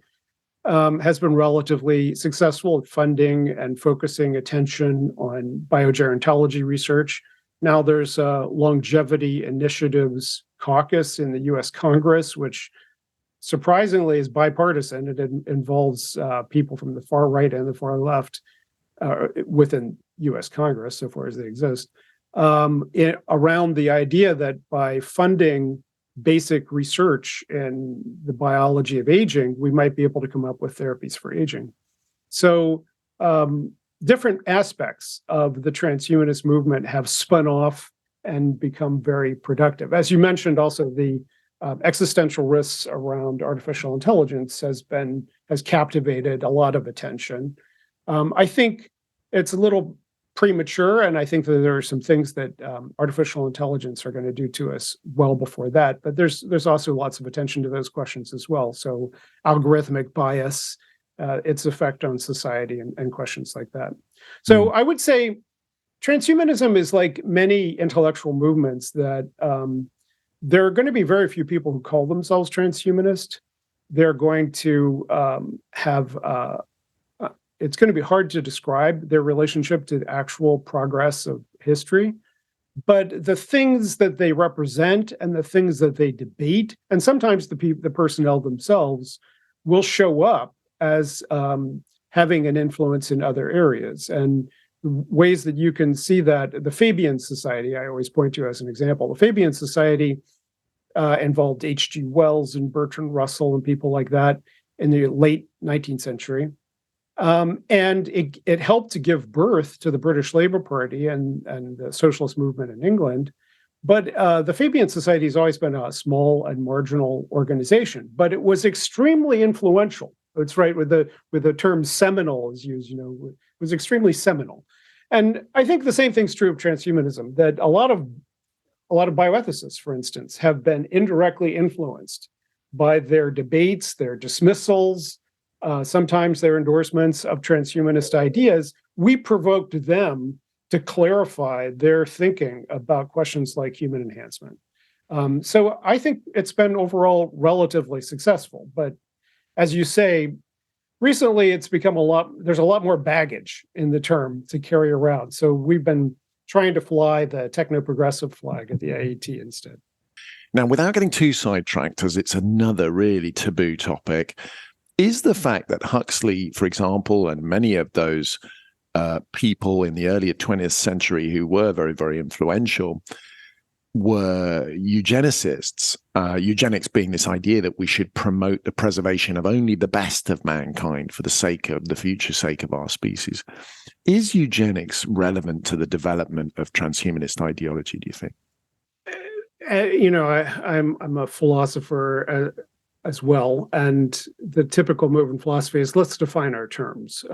has been relatively successful at funding and focusing attention on biogerontology research. Now there's a Longevity Initiatives Caucus in the US Congress, which surprisingly is bipartisan. It involves people from the far right and the far left within US Congress, so far as they exist, around the idea that by funding basic research in the biology of aging, we might be able to come up with therapies for aging. So different aspects of the transhumanist movement have spun off and become very productive. As you mentioned, also the existential risks around artificial intelligence has captivated a lot of attention. I think it's a little premature, and I think that there are some things that artificial intelligence are going to do to us well before that. But there's also lots of attention to those questions as well. So algorithmic bias, its effect on society, and questions like that. So I would say transhumanism is like many intellectual movements that there are going to be very few people who call themselves transhumanist. They're going to it's going to be hard to describe their relationship to the actual progress of history. But the things that they represent and the things that they debate, and sometimes the personnel themselves, will show up as having an influence in other areas. And ways that you can see that, the Fabian Society, I always point to as an example. The Fabian Society involved H.G. Wells and Bertrand Russell and people like that in the late 19th century. And it helped to give birth to the British Labour Party and the socialist movement in England. But the Fabian Society has always been a small and marginal organization, but it was extremely influential. It's right, with the term seminal is used, it was extremely seminal. And I think the same thing's true of transhumanism, that a lot of bioethicists, for instance, have been indirectly influenced by their debates, their dismissals, sometimes their endorsements of transhumanist ideas. We provoked them to clarify their thinking about questions like human enhancement. So I think it's been overall relatively successful. But as you say, recently it's become there's a lot more baggage in the term to carry around. So we've been trying to fly the techno-progressive flag at the IET instead. Now, without getting too sidetracked, as it's another really taboo topic, is the fact that Huxley, for example, and many of those people in the earlier 20th century who were very, very influential, were eugenicists, eugenics being this idea that we should promote the preservation of only the best of mankind for the sake of the future sake of our species. Is eugenics relevant to the development of transhumanist ideology, do you think? I'm a philosopher as well, and the typical move in philosophy is let's define our terms.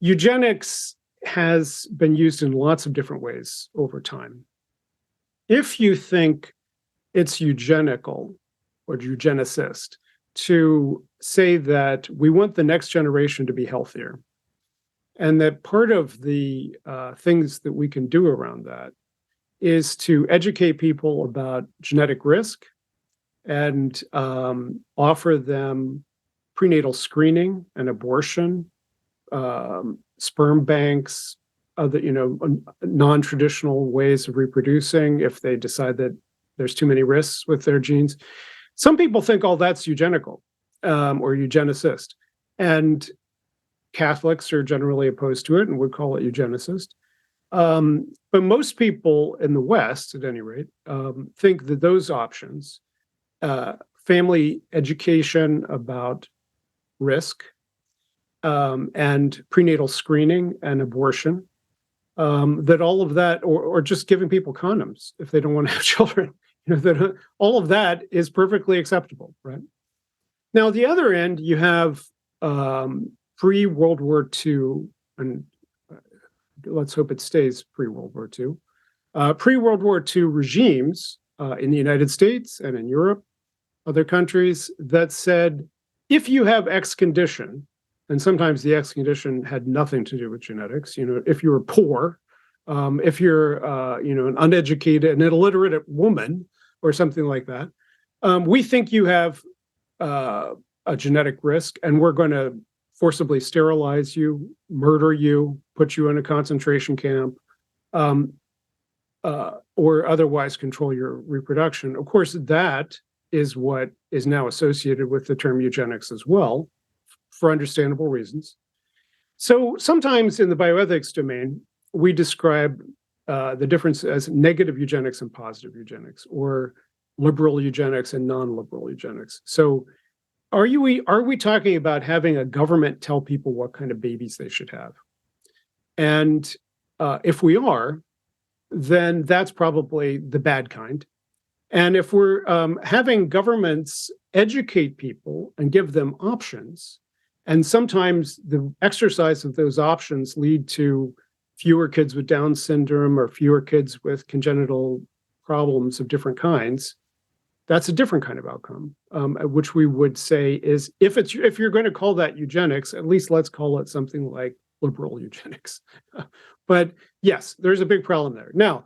Eugenics has been used in lots of different ways over time. If you think it's eugenical or eugenicist to say that we want the next generation to be healthier, and that part of the things that we can do around that is to educate people about genetic risk and offer them prenatal screening and abortion, sperm banks, other, non-traditional ways of reproducing if they decide that there's too many risks with their genes. Some people think all that's eugenical or eugenicist, and Catholics are generally opposed to it and would call it eugenicist. But most people in the West, at any rate, think that those options, family education about risk, and prenatal screening and abortion, that all of that, or just giving people condoms if they don't want to have children, that all of that is perfectly acceptable, right? Now, the other end, you have pre-World War II, and let's hope it stays pre-World War II, pre-World War II regimes in the United States and in Europe, other countries, that said, if you have X condition, and sometimes the X condition had nothing to do with genetics, if you were poor, if you're, an uneducated, an illiterate woman or something like that, we think you have a genetic risk, and we're going to forcibly sterilize you, murder you, put you in a concentration camp, or otherwise control your reproduction. Of course, that is what is now associated with the term eugenics as well, for understandable reasons. So sometimes in the bioethics domain, we describe the difference as negative eugenics and positive eugenics, or liberal eugenics and non-liberal eugenics. So are we talking about having a government tell people what kind of babies they should have? And if we are, then that's probably the bad kind. And if we're having governments educate people and give them options, and sometimes the exercise of those options lead to fewer kids with Down syndrome or fewer kids with congenital problems of different kinds, that's a different kind of outcome, which we would say is, if you're going to call that eugenics, at least let's call it something like liberal eugenics. But yes, there's a big problem there. Now,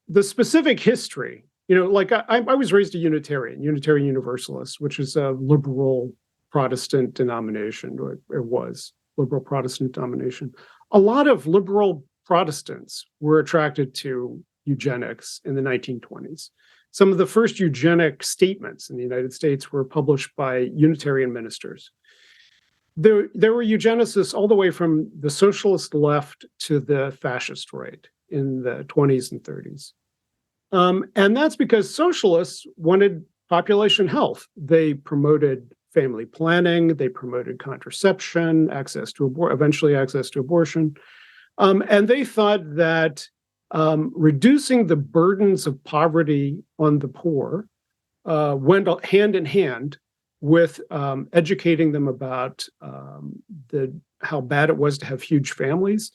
the specific history, like I was raised a Unitarian Universalist, which is a liberal Protestant denomination, or it was liberal Protestant denomination. A lot of liberal Protestants were attracted to eugenics in the 1920s. Some of the first eugenic statements in the United States were published by Unitarian ministers. There were eugenicists all the way from the socialist left to the fascist right in the 20s and 30s. And that's because socialists wanted population health. They promoted family planning, they promoted contraception, eventually access to abortion. And they thought that reducing the burdens of poverty on the poor went hand in hand with educating them about how bad it was to have huge families,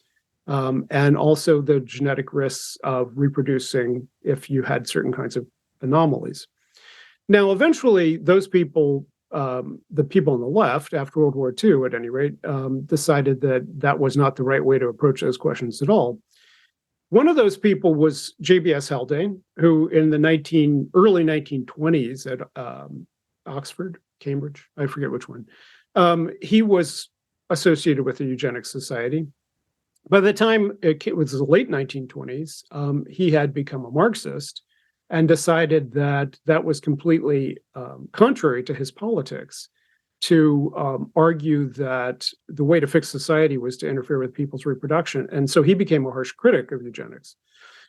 and also the genetic risks of reproducing if you had certain kinds of anomalies. Now, eventually, those people, the people on the left, after World War II, at any rate, decided that that was not the right way to approach those questions at all. One of those people was J.B.S. Haldane, who in the early 1920s at Oxford, Cambridge, I forget which one, he was associated with the Eugenics Society. By the time it was the late 1920s, he had become a Marxist and decided that that was completely contrary to his politics to argue that the way to fix society was to interfere with people's reproduction. And so he became a harsh critic of eugenics.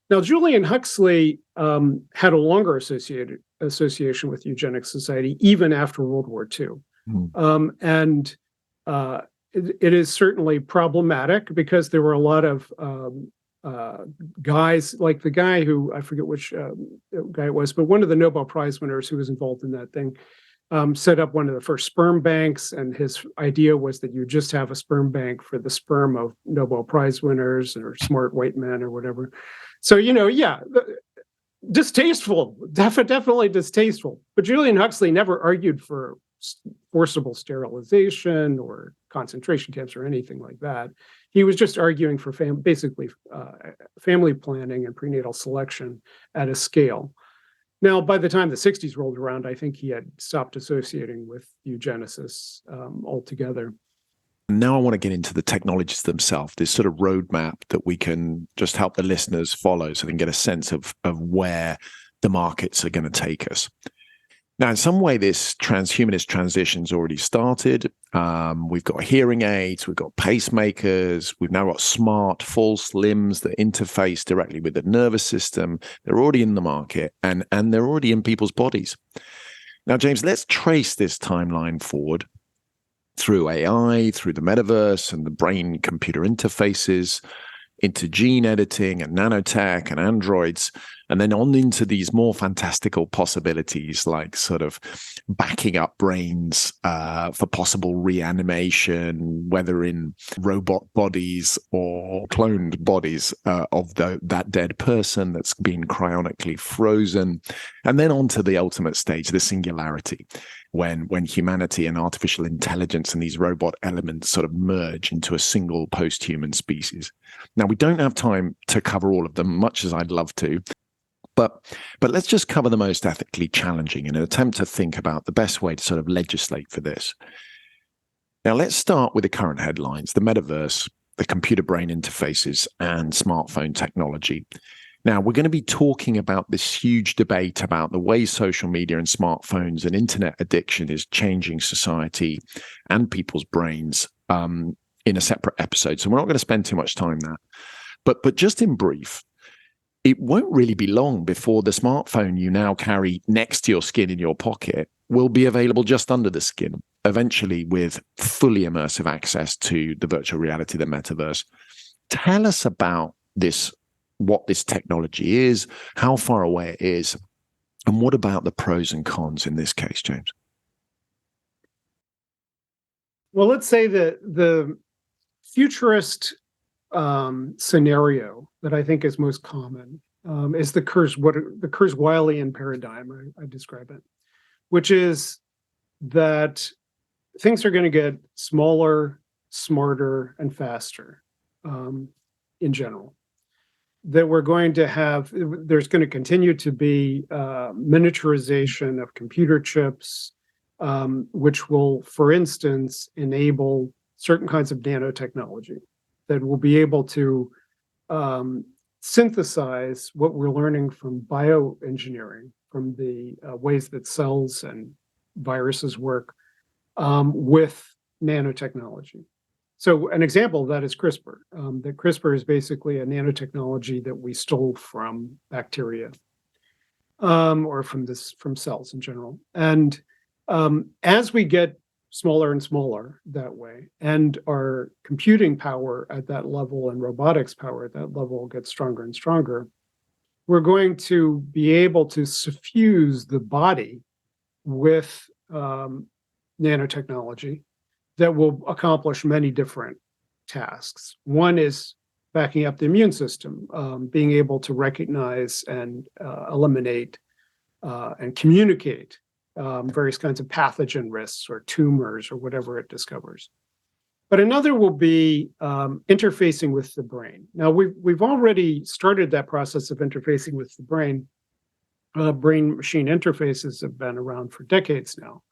Now, Julian Huxley had a longer association with Eugenics Society, even after World War II. And it is certainly problematic because there were a lot of guys, like the guy who, I forget which guy it was, but one of the Nobel Prize winners who was involved in that thing, set up one of the first sperm banks. And his idea was that you just have a sperm bank for the sperm of Nobel Prize winners or smart white men or whatever. So, distasteful, definitely distasteful. But Julian Huxley never argued for forcible sterilization or concentration camps or anything like that. He was just arguing for basically family planning and prenatal selection at a scale. Now, by the time the 60s rolled around, I think he had stopped associating with eugenicists altogether. Now I want to get into the technologies themselves, this sort of roadmap that we can just help the listeners follow so they can get a sense of where the markets are going to take us. Now, in some way, this transhumanist transition's already started. We've got hearing aids, we've got pacemakers, we've now got smart false limbs that interface directly with the nervous system. They're already in the market and they're already in people's bodies. Now, James, let's trace this timeline forward through AI, through the metaverse and the brain-computer interfaces, into gene editing and nanotech and androids, and then on into these more fantastical possibilities like sort of backing up brains for possible reanimation, whether in robot bodies or cloned bodies of that dead person that's been cryonically frozen, and then on to the ultimate stage, the singularity, when humanity and artificial intelligence and these robot elements sort of merge into a single post-human species. Now, we don't have time to cover all of them, much as I'd love to, but let's just cover the most ethically challenging in an attempt to think about the best way to sort of legislate for this. Now, let's start with the current headlines, the metaverse, the computer brain interfaces, and smartphone technology. Now, we're going to be talking about this huge debate about the way social media and smartphones and internet addiction is changing society and people's brains in a separate episode. So we're not going to spend too much time there. But just in brief, it won't really be long before the smartphone you now carry next to your skin in your pocket will be available just under the skin, eventually with fully immersive access to the virtual reality, the metaverse. Tell us about this, what this technology is, how far away it is, and what about the pros and cons in this case, James? Well, let's say that the futurist scenario that I think is most common is the Kurzweilian paradigm. I describe it, which is that things are going to get smaller, smarter, and faster in general. That we're going to have, there's going to continue to be miniaturization of computer chips, which will, for instance, enable certain kinds of nanotechnology that will be able to synthesize what we're learning from bioengineering, from the ways that cells and viruses work with nanotechnology. So an example of that is CRISPR. That CRISPR is basically a nanotechnology that we stole from bacteria or from cells in general. And as we get smaller and smaller that way, and our computing power at that level and robotics power at that level gets stronger and stronger, we're going to be able to suffuse the body with nanotechnology that will accomplish many different tasks. One is backing up the immune system, being able to recognize and eliminate and communicate various kinds of pathogen risks or tumors or whatever it discovers. But another will be interfacing with the brain. Now, we've already started that process of interfacing with the brain. Brain-machine interfaces have been around for decades now.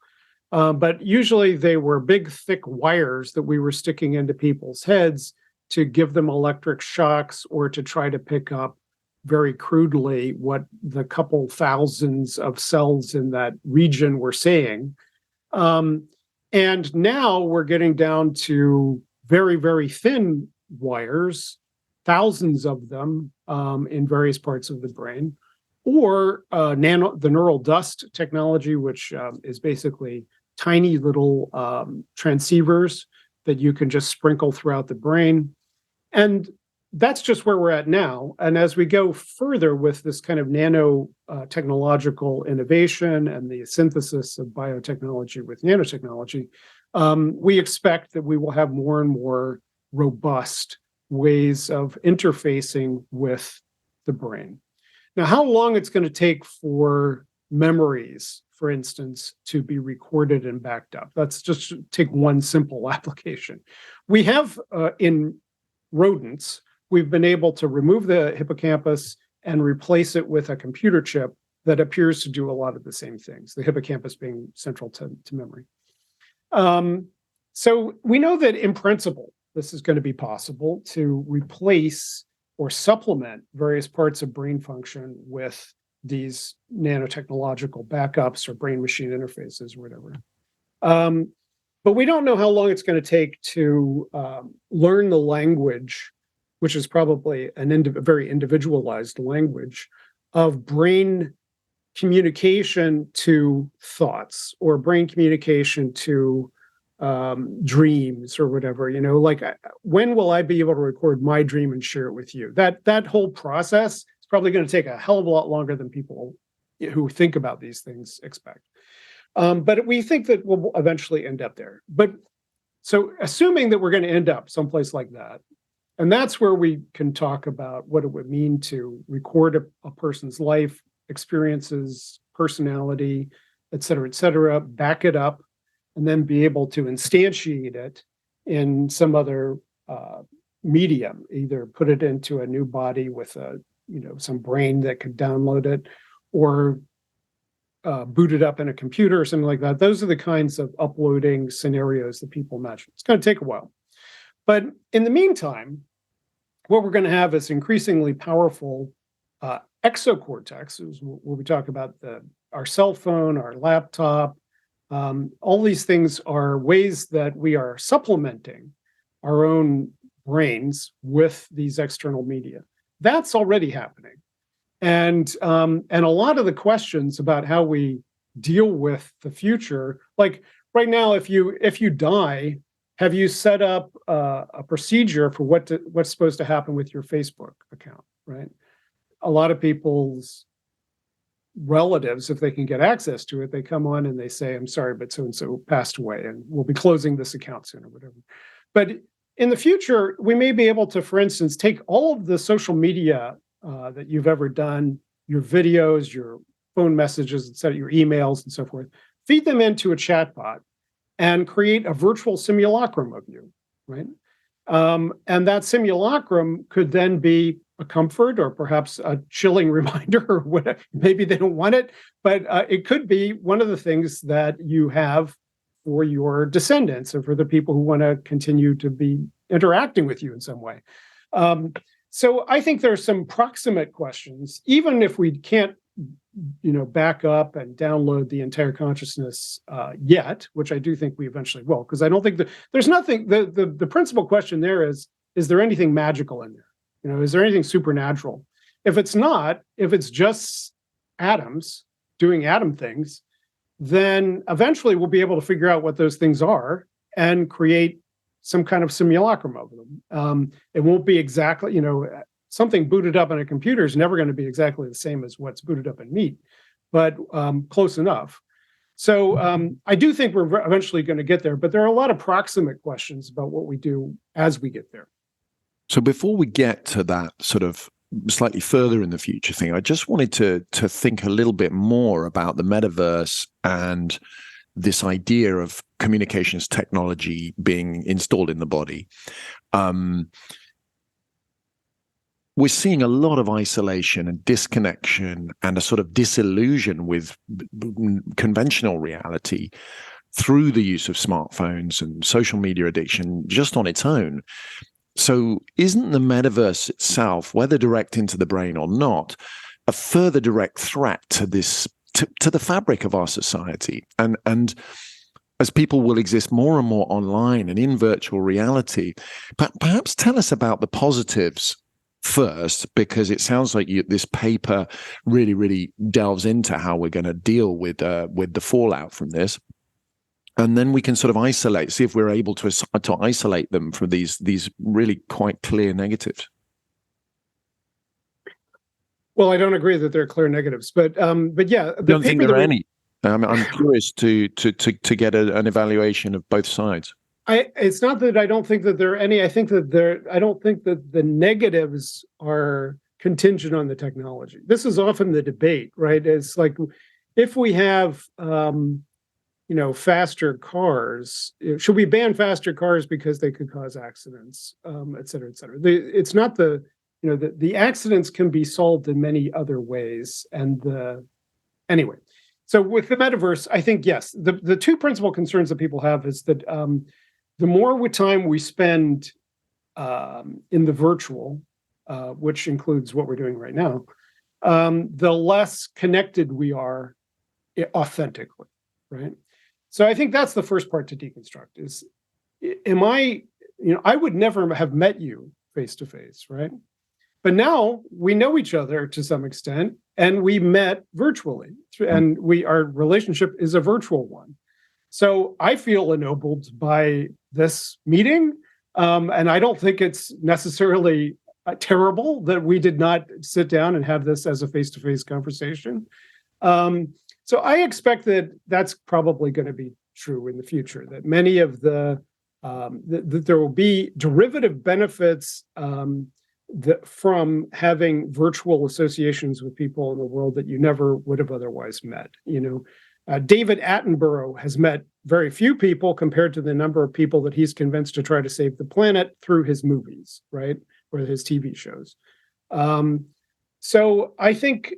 But usually they were big, thick wires that we were sticking into people's heads to give them electric shocks or to try to pick up very crudely what the couple thousands of cells in that region were saying. And now we're getting down to very, very thin wires thousands of them in various parts of the brain, or the neural dust technology, which is basically tiny little transceivers that you can just sprinkle throughout the brain. And that's just where we're at now. And as we go further with this kind of nano technological innovation and the synthesis of biotechnology with nanotechnology, we expect that we will have more and more robust ways of interfacing with the brain. Now, how long it's going to take for memories, for instance, to be recorded and backed up. Let's just take one simple application. We have in rodents, we've been able to remove the hippocampus and replace it with a computer chip that appears to do a lot of the same things, the hippocampus being central to memory. So we know that in principle, this is going to be possible to replace or supplement various parts of brain function with these nanotechnological backups or brain-machine interfaces or whatever. But we don't know how long it's going to take to learn the language, which is probably a very individualized language of brain communication to thoughts or brain communication to dreams or whatever. Like when will I be able to record my dream and share it with you? That whole process is probably going to take a hell of a lot longer than people who think about these things expect. But we think that we'll eventually end up there. But so assuming that we're going to end up someplace like that, and that's where we can talk about what it would mean to record a person's life, experiences, personality, et cetera, back it up, and then be able to instantiate it in some other medium, either put it into a new body with some brain that could download it, or boot it up in a computer or something like that. Those are the kinds of uploading scenarios that people imagine. It's going to take a while. But in the meantime, what we're going to have is increasingly powerful exocortex, where we talk about our cell phone, our laptop. All these things are ways that we are supplementing our own brains with these external media. That's already happening. And a lot of the questions about how we deal with the future, like right now, if you die, have you set up a procedure for what's supposed to happen with your Facebook account, right? A lot of people's relatives, if they can get access to it, they come on and they say, I'm sorry, but so-and-so passed away and we'll be closing this account soon or whatever. But in the future, we may be able to, for instance, take all of the social media that you've ever done, your videos, your phone messages, et cetera, your emails and so forth, feed them into a chatbot and create a virtual simulacrum of you, right? And that simulacrum could then be a comfort or perhaps a chilling reminder or whatever. Maybe they don't want it, but it could be one of the things that you have for your descendants and for the people who want to continue to be interacting with you in some way. So I think there's some proximate questions, even if we can't back up and download the entire consciousness yet, which I do think we eventually will, because I don't think there's nothing, the principal question there is there anything magical in there? Is there anything supernatural? If it's not, if it's just atoms doing atom things, then eventually we'll be able to figure out what those things are and create some kind of simulacrum of them. It won't be exactly, something booted up in a computer is never going to be exactly the same as what's booted up in meat, but close enough. So I do think we're eventually going to get there, but there are a lot of proximate questions about what we do as we get there. So before we get to that sort of slightly further in the future thing, I just wanted to think a little bit more about the metaverse and this idea of communications technology being installed in the body. We're seeing a lot of isolation and disconnection and a sort of disillusion with conventional reality through the use of smartphones and social media addiction just on its own. So isn't the metaverse itself, whether direct into the brain or not, a further direct threat to this, to the fabric of our society? And as people will exist more and more online and in virtual reality, perhaps tell us about the positives first, because it sounds like this paper really delves into how we're going to deal with the fallout from this. And then we can sort of see if we're able to isolate them from these really quite clear negatives. Well, I don't agree that there are clear negatives, but yeah, I don't think there are any. I'm curious to get an evaluation of both sides. It's not that I don't think that there are any. I don't think that the negatives are contingent on the technology. This is often the debate, right? It's like if we have faster cars, should we ban faster cars because they could cause accidents, et cetera, et cetera. It's not the accidents can be solved in many other ways. And anyway, so with the metaverse, I think, yes, the two principal concerns that people have is that the more time we spend in the virtual, which includes what we're doing right now, the less connected we are authentically, right? So I think that's the first part to deconstruct is, I would never have met you face to face, right? But now we know each other to some extent, and we met virtually, and our relationship is a virtual one. So I feel ennobled by this meeting, and I don't think it's necessarily terrible that we did not sit down and have this as a face-to-face conversation. So I expect that that's probably going to be true in the future, that many of that there will be derivative benefits from having virtual associations with people in the world that you never would have otherwise met. David Attenborough has met very few people compared to the number of people that he's convinced to try to save the planet through his movies, right? Or his TV shows. So I think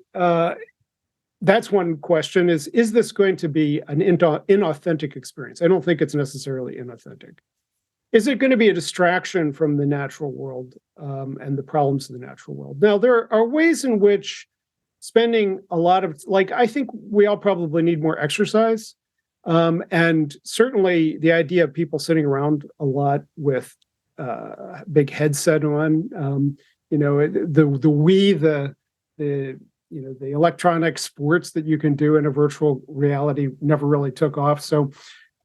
that's one question is this going to be an inauthentic experience? I don't think it's necessarily inauthentic. Is it going to be a distraction from the natural world and the problems of the natural world? Now, there are ways in which spending a lot of, I think we all probably need more exercise. And certainly the idea of people sitting around a lot with a big headset on, the Wii, the electronic sports that you can do in a virtual reality never really took off. So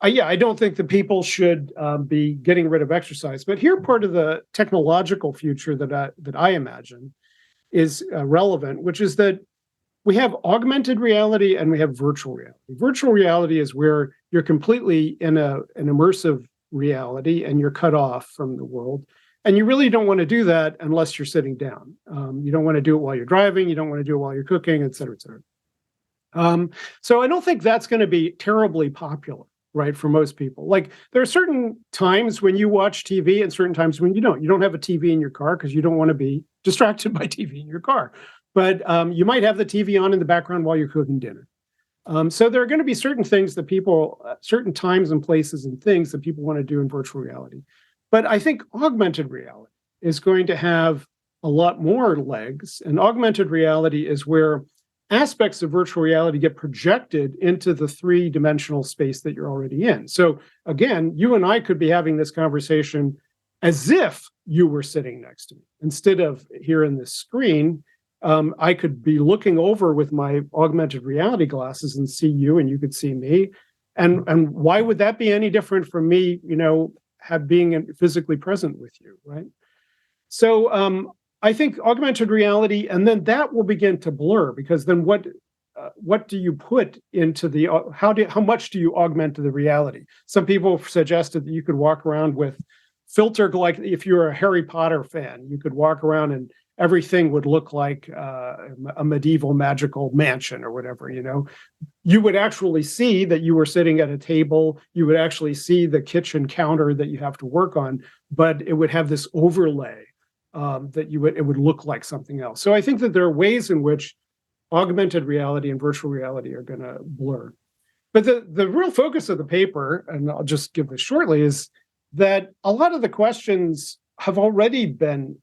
I don't think that people should be getting rid of exercise. But here, part of the technological future that I imagine is relevant, which is that we have augmented reality and we have virtual reality. Virtual reality is where you're completely in an immersive reality and you're cut off from the world. And you really don't want to do that unless you're sitting down. You don't want to do it while you're driving. You don't want to do it while you're cooking, et cetera, et cetera. So I don't think that's going to be terribly popular, right, for most people. Like there are certain times when you watch TV and certain times when you don't. You don't have a TV in your car because you don't want to be distracted by TV in your car. But you might have the TV on in the background while you're cooking dinner. So there are going to be certain things that certain times and places and things that people want to do in virtual reality. But I think augmented reality is going to have a lot more legs. And augmented reality is where aspects of virtual reality get projected into the three-dimensional space that you're already in. So again, you and I could be having this conversation as if you were sitting next to me. Instead of here in this screen, I could be looking over with my augmented reality glasses and see you, and you could see me. And why would that be any different from me, being physically present with you, right? So I think augmented reality, and then that will begin to blur, because then what do you put into the how much do you augment the reality? Some people suggested that you could walk around with filter, like if you're a Harry Potter fan, you could walk around and everything would look like a medieval magical mansion or whatever, You would actually see that you were sitting at a table. You would actually see the kitchen counter that you have to work on, but it would have this overlay that it would look like something else. So I think that there are ways in which augmented reality and virtual reality are going to blur. But the real focus of the paper, and I'll just give this shortly, is that a lot of the questions have already been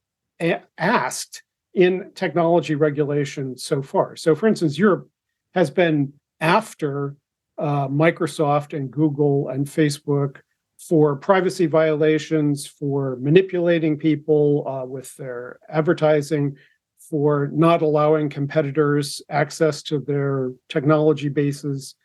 asked in technology regulation so far. So, for instance, Europe has been after Microsoft and Google and Facebook for privacy violations, for manipulating people with their advertising, for not allowing competitors access to their technology bases.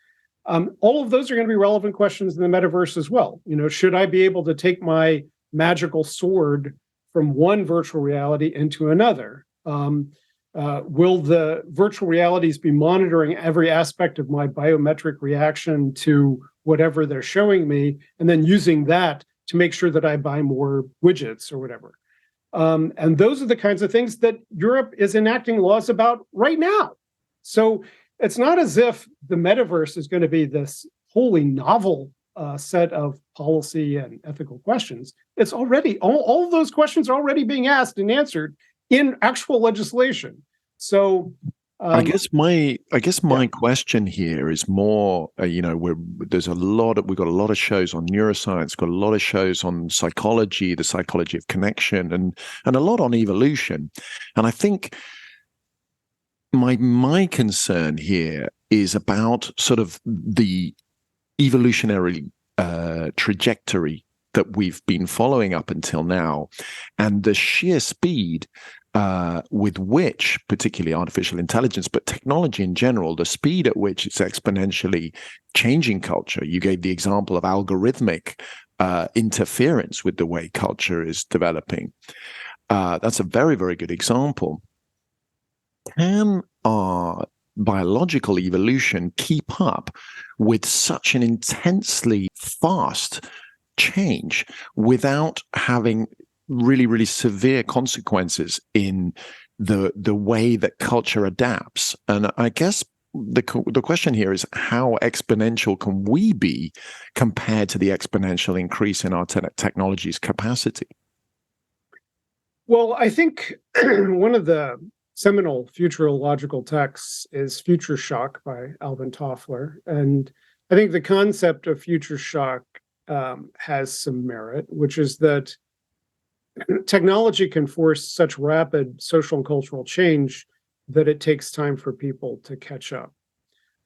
All of those are going to be relevant questions in the metaverse as well. Should I be able to take my magical sword from one virtual reality into another? Will the virtual realities be monitoring every aspect of my biometric reaction to whatever they're showing me, and then using that to make sure that I buy more widgets or whatever? And those are the kinds of things that Europe is enacting laws about right now. So it's not as if the metaverse is going to be this wholly novel set of policy and ethical questions. It's already, all of those questions are already being asked and answered in actual legislation. So I guess my question here is more, we've got a lot of shows on neuroscience, got a lot of shows on psychology, the psychology of connection, and a lot on evolution. And I think my concern here is about sort of the evolutionary trajectory that we've been following up until now, and the sheer speed with which, particularly artificial intelligence, but technology in general, the speed at which it's exponentially changing culture. You gave the example of algorithmic interference with the way culture is developing. That's a very, very good example. Can our biological evolution keep up with such an intensely fast change without having really, really severe consequences in the way that culture adapts? And I guess the question here is, how exponential can we be compared to the exponential increase in our technology's capacity? Well, I think one of the seminal futurological texts is Future Shock by Alvin Toffler. And I think the concept of future shock has some merit, which is that technology can force such rapid social and cultural change that it takes time for people to catch up.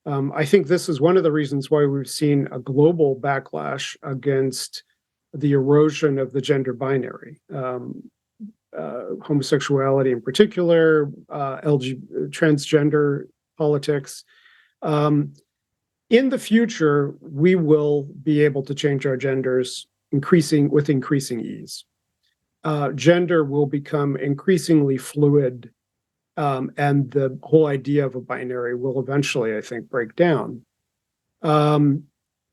I think this is one of the reasons why we've seen a global backlash against the erosion of the gender binary, homosexuality in particular, transgender politics. In the future, we will be able to change our genders with increasing ease. Gender will become increasingly fluid, and the whole idea of a binary will eventually, I think, break down.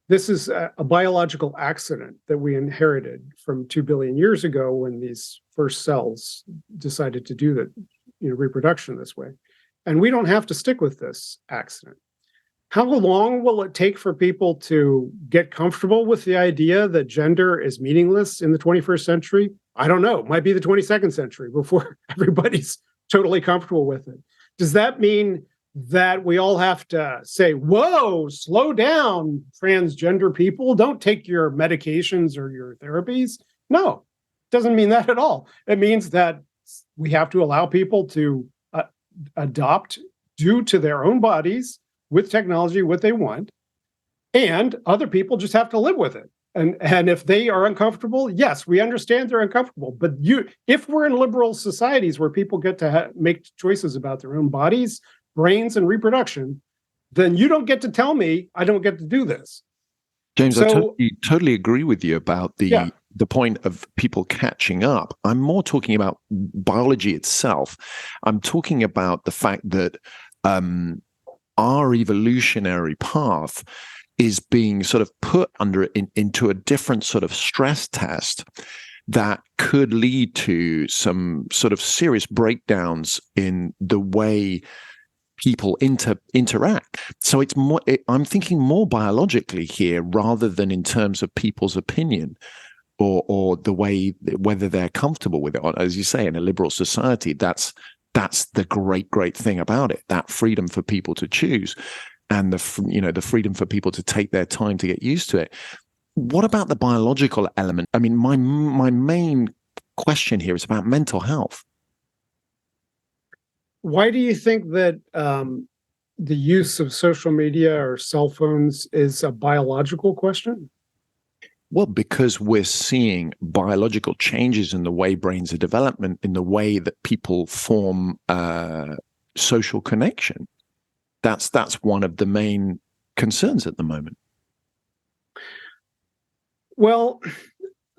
This is a biological accident that we inherited from 2 billion years ago when these first cells decided to do reproduction this way. And we don't have to stick with this accident. How long will it take for people to get comfortable with the idea that gender is meaningless in the 21st century? I don't know. It might be the 22nd century before everybody's totally comfortable with it. Does that mean that we all have to say, whoa, slow down, transgender people, don't take your medications or your therapies? No, it doesn't mean that at all. It means that we have to allow people to adopt, do to their own bodies with technology what they want, and other people just have to live with it. And if they are uncomfortable, yes, we understand they're uncomfortable. But if we're in liberal societies where people get to make choices about their own bodies, brains, and reproduction, then you don't get to tell me I don't get to do this. James, I totally agree with you about the point of people catching up. I'm more talking about biology itself. I'm talking about the fact that our evolutionary path is being sort of put into a different sort of stress test that could lead to some sort of serious breakdowns in the way people interact. So it's more, I'm thinking more biologically here rather than in terms of people's opinion or the way, whether they're comfortable with it. As you say, in a liberal society, that's the great thing about it, that freedom for people to choose and the freedom for people to take their time to get used to it. What about the biological element? I mean, my main question here is about mental health. Why do you think that the use of social media or cell phones is a biological question? Well, because we're seeing biological changes in the way brains are developing, in the way that people form social connection. That's one of the main concerns at the moment. Well,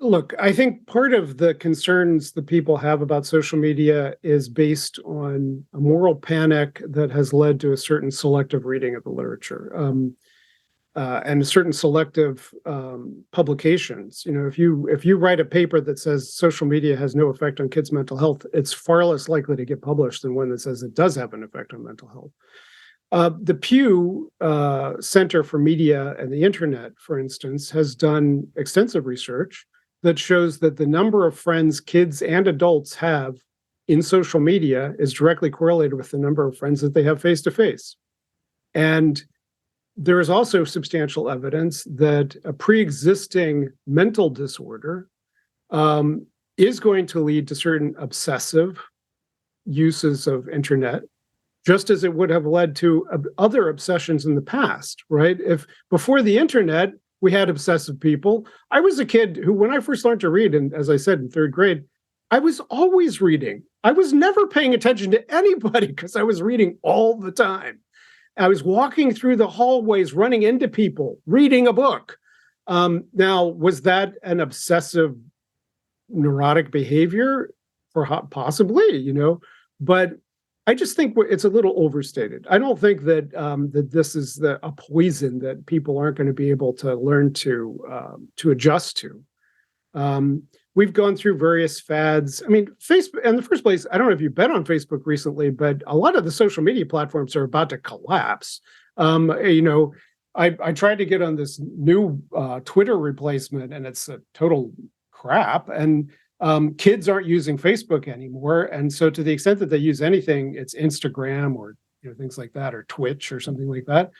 look, I think part of the concerns that people have about social media is based on a moral panic that has led to a certain selective reading of the literature. And certain selective publications. If you write a paper that says social media has no effect on kids' mental health, it's far less likely to get published than one that says it does have an effect on mental health. The Pew Center for Media and the Internet, for instance, has done extensive research that shows that the number of friends kids and adults have in social media is directly correlated with the number of friends that they have face to face. And there is also substantial evidence that a pre-existing mental disorder is going to lead to certain obsessive uses of internet, just as it would have led to other obsessions in the past, right? If before the internet, we had obsessive people. I was a kid who, when I first learned to read, and as I said, in third grade, I was always reading. I was never paying attention to anybody because I was reading all the time. I was walking through the hallways, running into people, reading a book. Now, was that an obsessive, neurotic behavior? Possibly, but I just think it's a little overstated. I don't think that that this is a poison that people aren't going to be able to learn to adjust to. We've gone through various fads. I mean, Facebook, in the first place, I don't know if you've been on Facebook recently, but a lot of the social media platforms are about to collapse. I tried to get on this new Twitter replacement, and it's a total crap. And kids aren't using Facebook anymore. And so to the extent that they use anything, it's Instagram or things like that, or Twitch or something like that.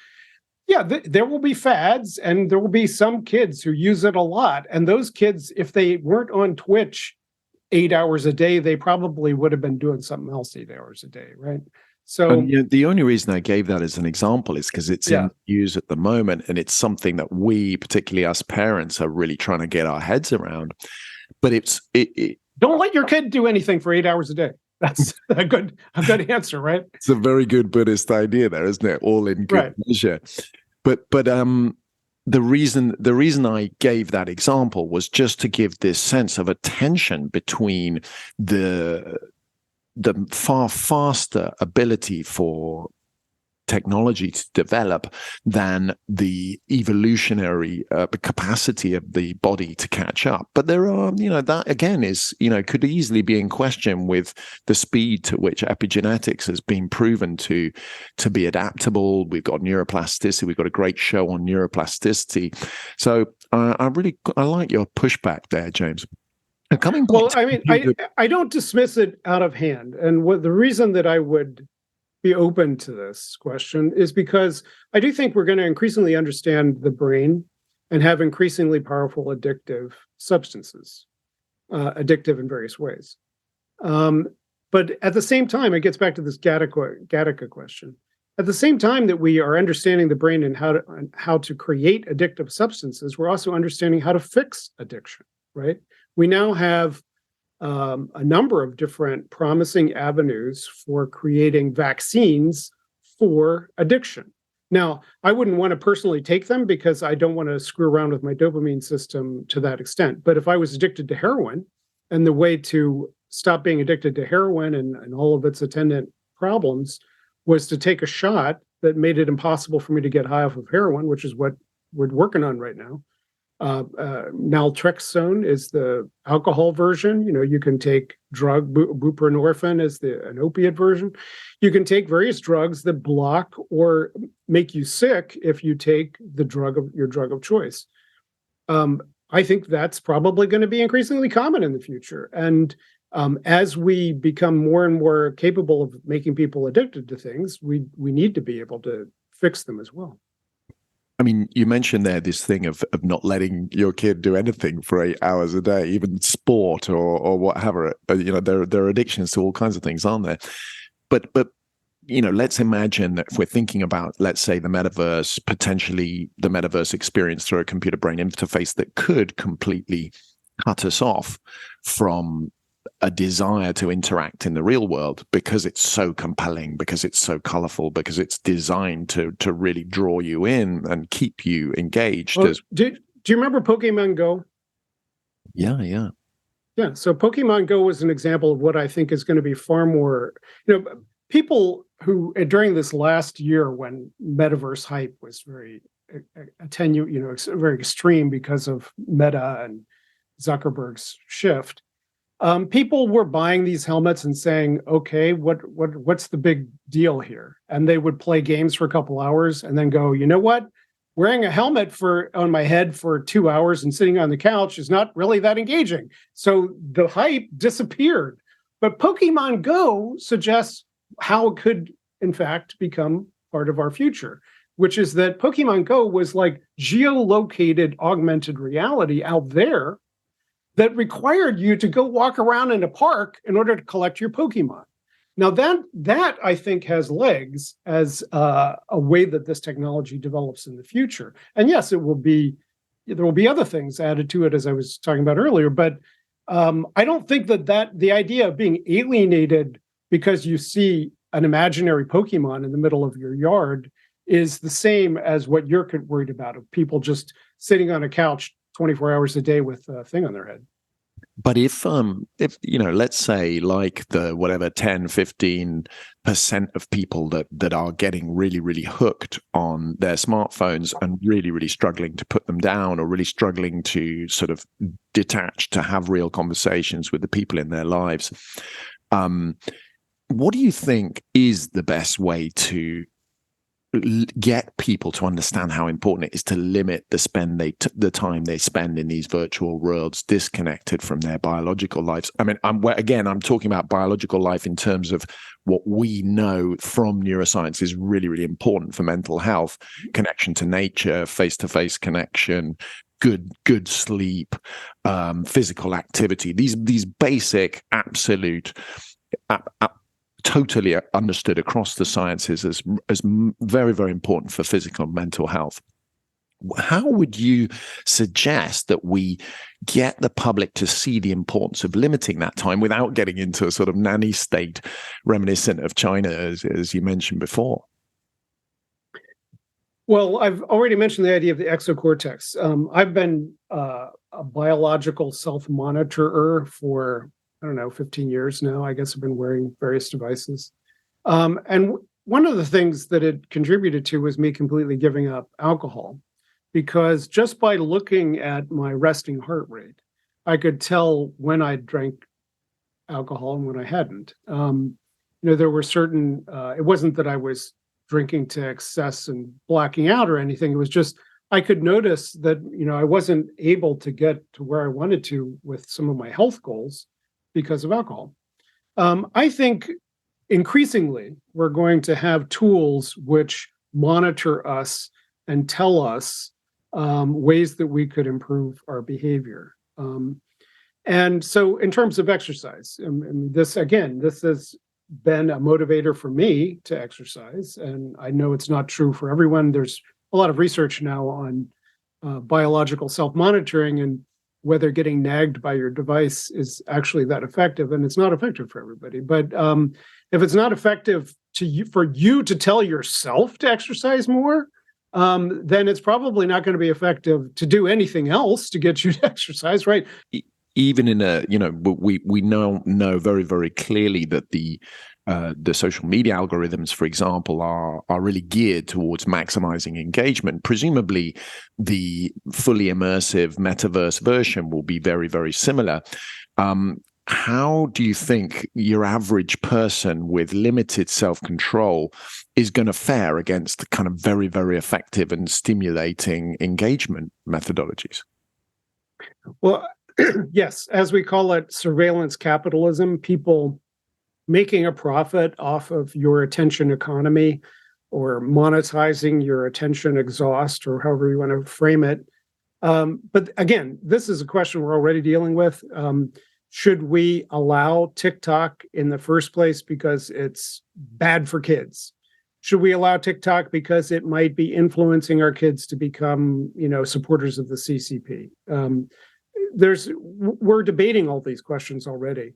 Yeah, there will be fads, and there will be some kids who use it a lot. And those kids, if they weren't on Twitch 8 hours a day, they probably would have been doing something else 8 hours a day, right? So, and the only reason I gave that as an example is because it's in use at the moment, and it's something that we, particularly us parents, are really trying to get our heads around. But don't let your kid do anything for 8 hours a day. That's a good answer, right? It's a very good Buddhist idea there, isn't it? All in good measure. But the reason I gave that example was just to give this sense of a tension between the far faster ability for technology to develop than the evolutionary capacity of the body to catch up. But there are, that again is, could easily be in question with the speed to which epigenetics has been proven to be adaptable. We've got neuroplasticity. We've got a great show on neuroplasticity. So I like your pushback there, James. And coming back, well, I mean, I don't dismiss it out of hand. And the reason that I would be open to this question is because I do think we're going to increasingly understand the brain and have increasingly powerful addictive substances, addictive in various ways. But at the same time, it gets back to this Gattaca question. At the same time that we are understanding the brain and how to create addictive substances, we're also understanding how to fix addiction, right? We now have a number of different promising avenues for creating vaccines for addiction. Now, I wouldn't want to personally take them because I don't want to screw around with my dopamine system to that extent. But if I was addicted to heroin, and the way to stop being addicted to heroin and all of its attendant problems was to take a shot that made it impossible for me to get high off of heroin, which is what we're working on right now. Naltrexone is the alcohol version. You can take buprenorphine is an opiate version. You can take various drugs that block or make you sick if you take your drug of choice. I think that's probably going to be increasingly common in the future. And as we become more and more capable of making people addicted to things, we need to be able to fix them as well. I mean, you mentioned there this thing of not letting your kid do anything for 8 hours a day, even sport or whatever. There are addictions to all kinds of things, aren't there? But let's imagine that if we're thinking about, let's say, the metaverse, potentially the metaverse experience through a computer brain interface that could completely cut us off from a desire to interact in the real world because it's so compelling, because it's so colorful, because it's designed to really draw you in and keep you engaged. Well, do you remember Pokemon Go? Yeah. Yeah, so Pokemon Go was an example of what I think is going to be far more, people who during this last year when metaverse hype was very very extreme because of Meta and Zuckerberg's shift. People were buying these helmets and saying, "Okay, what's the big deal here?" And they would play games for a couple hours and then go, "You know what? Wearing a helmet on my head for 2 hours and sitting on the couch is not really that engaging." So the hype disappeared. But Pokemon Go suggests how it could, in fact, become part of our future, which is that Pokemon Go was like geolocated augmented reality out there that required you to go walk around in a park in order to collect your Pokemon. Now that I think has legs as a way that this technology develops in the future. And yes, there will be other things added to it, as I was talking about earlier. But I don't think that the idea of being alienated because you see an imaginary Pokemon in the middle of your yard is the same as what you're worried about, of people just sitting on a couch 24 hours a day with a thing on their head. But if let's say like the whatever 10-15% of people that are getting really, really hooked on their smartphones and really, really struggling to put them down, or really struggling to sort of detach, to have real conversations with the people in their lives, what do you think is the best way to get people to understand how important it is to limit the time they spend in these virtual worlds, disconnected from their biological lives? I mean, I'm talking about biological life in terms of what we know from neuroscience is really, really important for mental health: connection to nature, face-to-face connection, good sleep, physical activity. These basic, absolute, totally understood across the sciences as very, very important for physical and mental health. How would you suggest that we get the public to see the importance of limiting that time without getting into a sort of nanny state reminiscent of China, as you mentioned before? Well, I've already mentioned the idea of the exocortex. I've been a biological self-monitorer for, I don't know, 15 years now. I guess I've been wearing various devices. And one of the things that it contributed to was me completely giving up alcohol, because just by looking at my resting heart rate, I could tell when I drank alcohol and when I hadn't. There were certain, it wasn't that I was drinking to excess and blacking out or anything. It was just, I could notice that, I wasn't able to get to where I wanted to with some of my health goals because of alcohol. I think increasingly we're going to have tools which monitor us and tell us ways that we could improve our behavior. And so in terms of exercise, this has been a motivator for me to exercise. And I know it's not true for everyone. There's a lot of research now on biological self-monitoring and whether getting nagged by your device is actually that effective. And it's not effective for everybody. But if it's not effective for you to tell yourself to exercise more, then it's probably not going to be effective to do anything else to get you to exercise, right? Even in we know very, very clearly that the social media algorithms, for example, are really geared towards maximizing engagement. Presumably, the fully immersive metaverse version will be very, very similar. How do you think your average person with limited self-control is going to fare against the kind of very, very effective and stimulating engagement methodologies? Well, yes, as we call it, surveillance capitalism, people making a profit off of your attention economy or monetizing your attention exhaust, or however you want to frame it. But again, this is a question we're already dealing with. Should we allow TikTok in the first place because it's bad for kids? Should we allow TikTok because it might be influencing our kids to become, supporters of the CCP? We're debating all these questions already.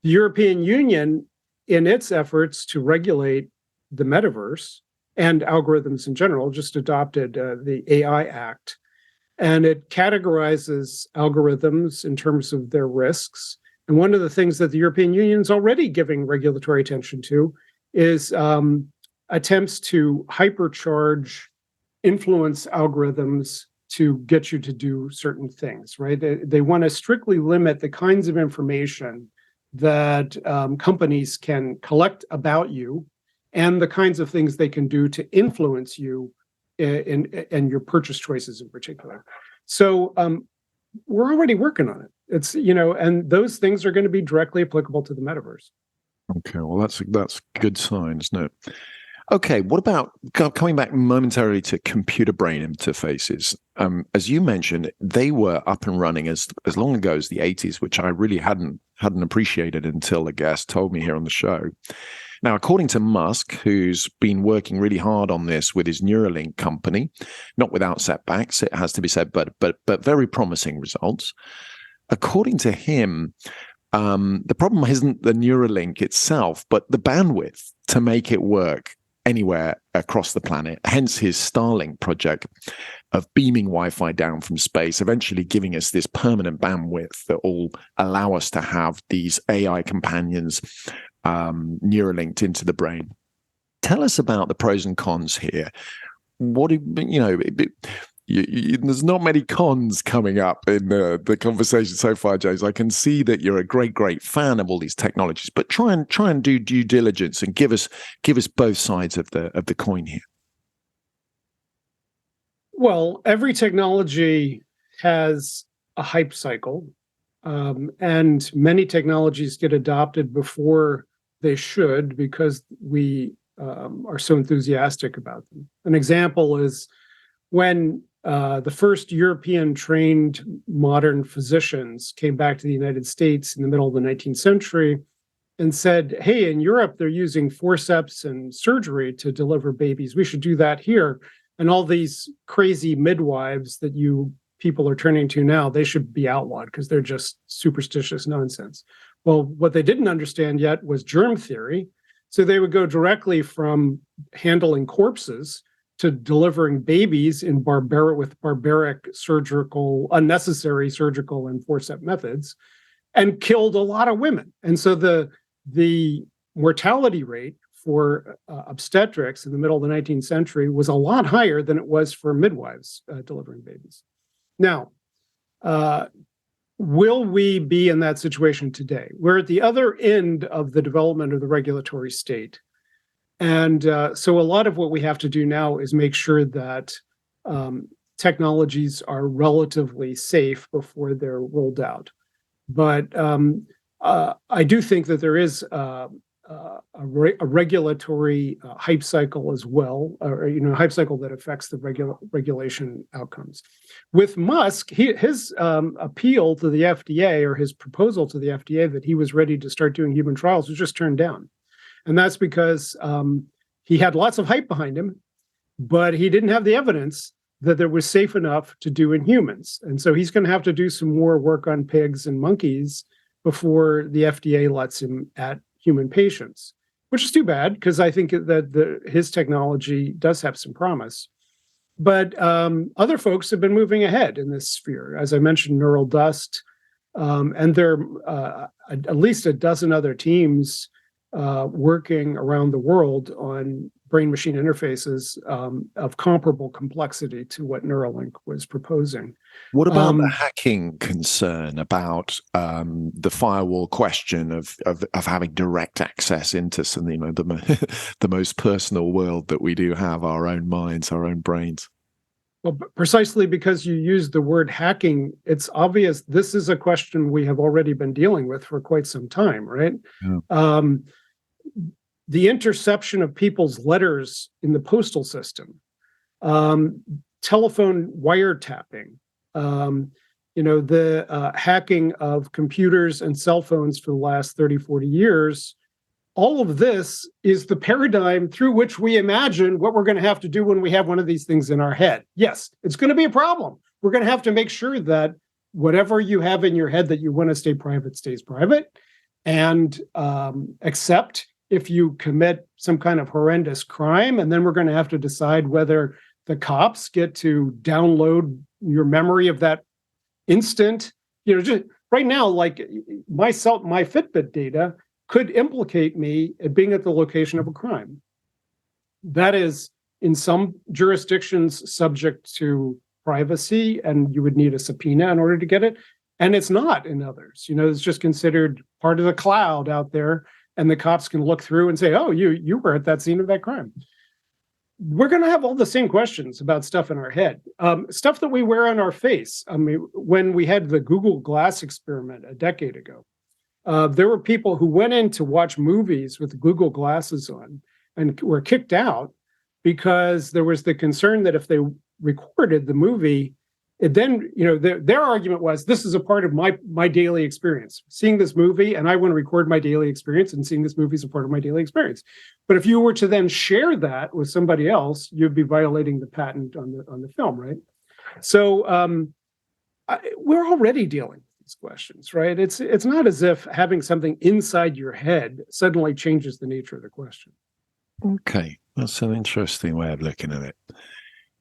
The European Union, in its efforts to regulate the metaverse and algorithms in general, just adopted the AI Act, and it categorizes algorithms in terms of their risks. And one of the things that the European Union is already giving regulatory attention to is attempts to hypercharge influence algorithms to get you to do certain things, right? They want to strictly limit the kinds of information that companies can collect about you and the kinds of things they can do to influence you in your purchase choices in particular. So we're already working on it. It's, and those things are going to be directly applicable to the metaverse. Okay, well, that's a good sign, isn't it? Okay, what about coming back momentarily to computer brain interfaces? As you mentioned, they were up and running as long ago as the 80s, which I really hadn't appreciated until a guest told me here on the show. Now, according to Musk, who's been working really hard on this with his Neurolink company, not without setbacks, it has to be said, but very promising results. According to him, the problem isn't the Neuralink itself, but the bandwidth to make it work anywhere across the planet. Hence his Starlink project of beaming Wi-Fi down from space, eventually giving us this permanent bandwidth that will allow us to have these AI companions Neuralinked into the brain. Tell us about the pros and cons here. What there's not many cons coming up in the conversation so far, James. I can see that you're a great fan of all these technologies, but try and do due diligence and give us both sides of the coin here. Well, every technology has a hype cycle, and many technologies get adopted before they should because we are so enthusiastic about them. An example is when the first European-trained modern physicians came back to the United States in the middle of the 19th century and said, hey, in Europe, they're using forceps and surgery to deliver babies. We should do that here. And all these crazy midwives that you people are turning to now, they should be outlawed because they're just superstitious nonsense. Well, what they didn't understand yet was germ theory. So they would go directly from handling corpses to delivering babies in barbaric surgical, unnecessary surgical and forceps methods, and killed a lot of women. And so the mortality rate for obstetrics in the middle of the 19th century was a lot higher than it was for midwives delivering babies. Now, will we be in that situation today? We're at the other end of the development of the regulatory state. And so a lot of what we have to do now is make sure that technologies are relatively safe before they're rolled out. But I do think that there is a regulatory hype cycle as well, or hype cycle that affects the regulation outcomes. With Musk, his appeal to the FDA, or his proposal to the FDA that he was ready to start doing human trials, was just turned down. And that's because he had lots of hype behind him, but he didn't have the evidence that it was safe enough to do in humans. And so he's going to have to do some more work on pigs and monkeys before the FDA lets him at human patients, which is too bad because I think that his technology does have some promise. But other folks have been moving ahead in this sphere. As I mentioned, Neural Dust, and there are at least a dozen other teams working around the world on brain-machine interfaces of comparable complexity to what Neuralink was proposing. What about the hacking concern about the firewall question of having direct access into something, the most personal world that we do have, our own minds, our own brains? Well, precisely because you used the word hacking, it's obvious this is a question we have already been dealing with for quite some time, right? Yeah. The interception of people's letters in the postal system, telephone wiretapping, the hacking of computers and cell phones for the last 30, 40 years, all of this is the paradigm through which we imagine what we're going to have to do when we have one of these things in our head. Yes, it's going to be a problem. We're going to have to make sure that whatever you have in your head that you want to stay private stays private, and accept if you commit some kind of horrendous crime. And then we're going to have to decide whether the cops get to download your memory of that instant. Just right now, like my Fitbit data could implicate me at being at the location of a crime. That is, in some jurisdictions, subject to privacy, and you would need a subpoena in order to get it. And it's not in others. It's just considered part of the cloud out there, and the cops can look through and say, oh, you were at that scene of that crime. We're going to have all the same questions about stuff in our head, stuff that we wear on our face. I mean, when we had the Google Glass experiment a decade ago, there were people who went in to watch movies with Google glasses on and were kicked out because there was the concern that if they recorded the movie, it then, their argument was, this is a part of my daily experience, seeing this movie, and I want to record my daily experience, and seeing this movie is a part of my daily experience. But if you were to then share that with somebody else, you'd be violating the patent on the film, right? So we're already dealing with these questions, right? It's not as if having something inside your head suddenly changes the nature of the question. Okay, that's an interesting way of looking at it.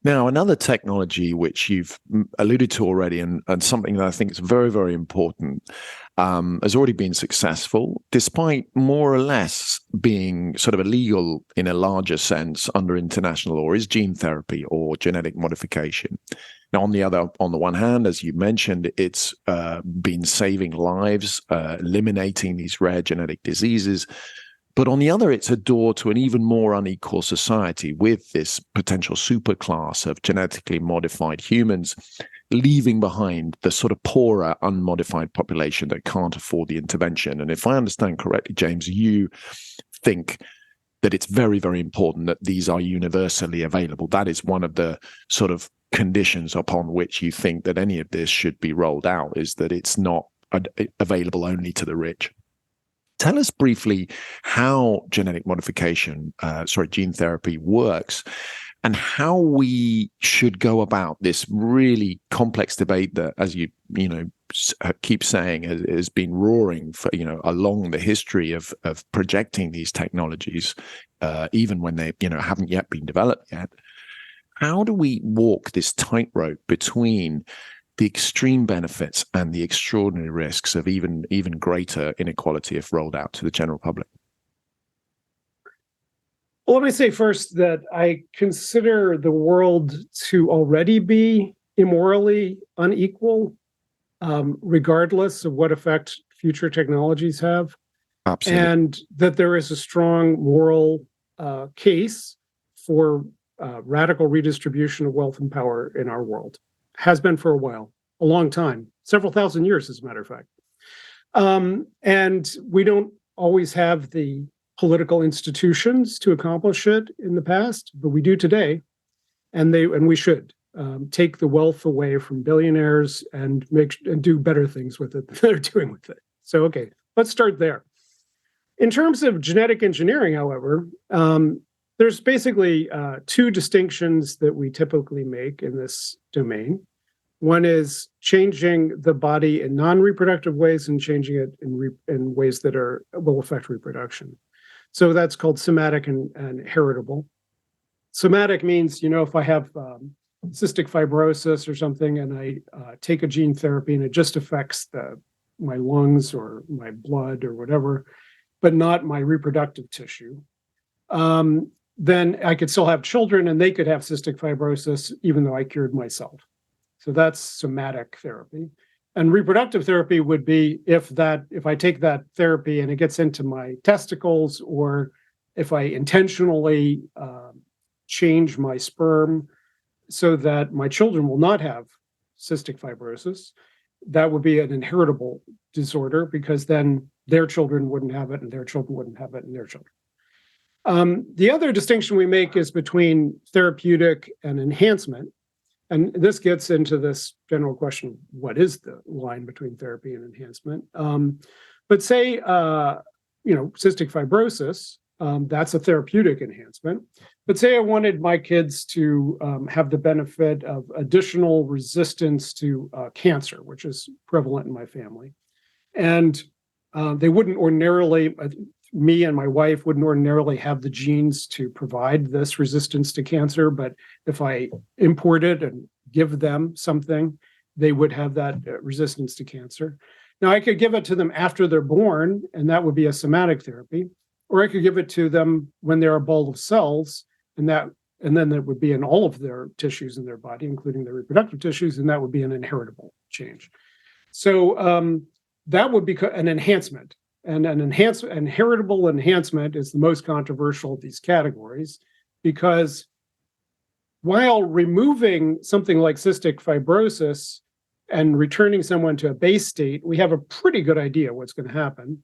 Now, another technology which you've alluded to already, and something that I think is very, very important, has already been successful, despite more or less being sort of illegal in a larger sense under international law, is gene therapy or genetic modification. Now, on the one hand, as you mentioned, it's been saving lives, eliminating these rare genetic diseases. But on the other, it's a door to an even more unequal society with this potential superclass of genetically modified humans, leaving behind the sort of poorer, unmodified population that can't afford the intervention. And if I understand correctly, James, you think that it's very, very important that these are universally available. That is one of the sort of conditions upon which you think that any of this should be rolled out, is that it's not available only to the rich. Tell us briefly how genetic modification, gene therapy works, and how we should go about this really complex debate that, as you keep saying, has been roaring for along the history of projecting these technologies, even when they haven't yet been developed yet. How do we walk this tightrope between the extreme benefits and the extraordinary risks of even greater inequality if rolled out to the general public? Well, let me say first that I consider the world to already be immorally unequal, regardless of what effect future technologies have. Absolutely. And that there is a strong moral case for radical redistribution of wealth and power in our world. Has been for a while, a long time, several thousand years, as a matter of fact. And we don't always have the political institutions to accomplish it in the past, but we do today, and we should take the wealth away from billionaires and do better things with it than they're doing with it. So, okay, let's start there. In terms of genetic engineering, however, there's basically two distinctions that we typically make in this domain. One is changing the body in non-reproductive ways and changing it in ways that will affect reproduction. So that's called somatic and heritable. Somatic means, if I have cystic fibrosis or something and I take a gene therapy and it just affects my lungs or my blood or whatever, but not my reproductive tissue, then I could still have children and they could have cystic fibrosis even though I cured myself. So that's somatic therapy. And reproductive therapy would be if I take that therapy and it gets into my testicles, or if I intentionally change my sperm so that my children will not have cystic fibrosis, that would be an inheritable disorder, because then their children wouldn't have it and their children wouldn't have it and their children. The other distinction we make is between therapeutic and enhancement. and this gets into this general question, what is the line between therapy and enhancement? But say, cystic fibrosis, that's a therapeutic enhancement. But say I wanted my kids to have the benefit of additional resistance to cancer, which is prevalent in my family. And they wouldn't ordinarily, me and my wife wouldn't ordinarily have the genes to provide this resistance to cancer, but if I import it and give them something, they would have that resistance to cancer. Now, I could give it to them after they're born, and that would be a somatic therapy, or I could give it to them when they're a ball of cells, and then that would be in all of their tissues in their body, including their reproductive tissues, and that would be an inheritable change. So that would be an enhancement. And an heritable enhancement is the most controversial of these categories, because while removing something like cystic fibrosis and returning someone to a base state, we have a pretty good idea what's going to happen.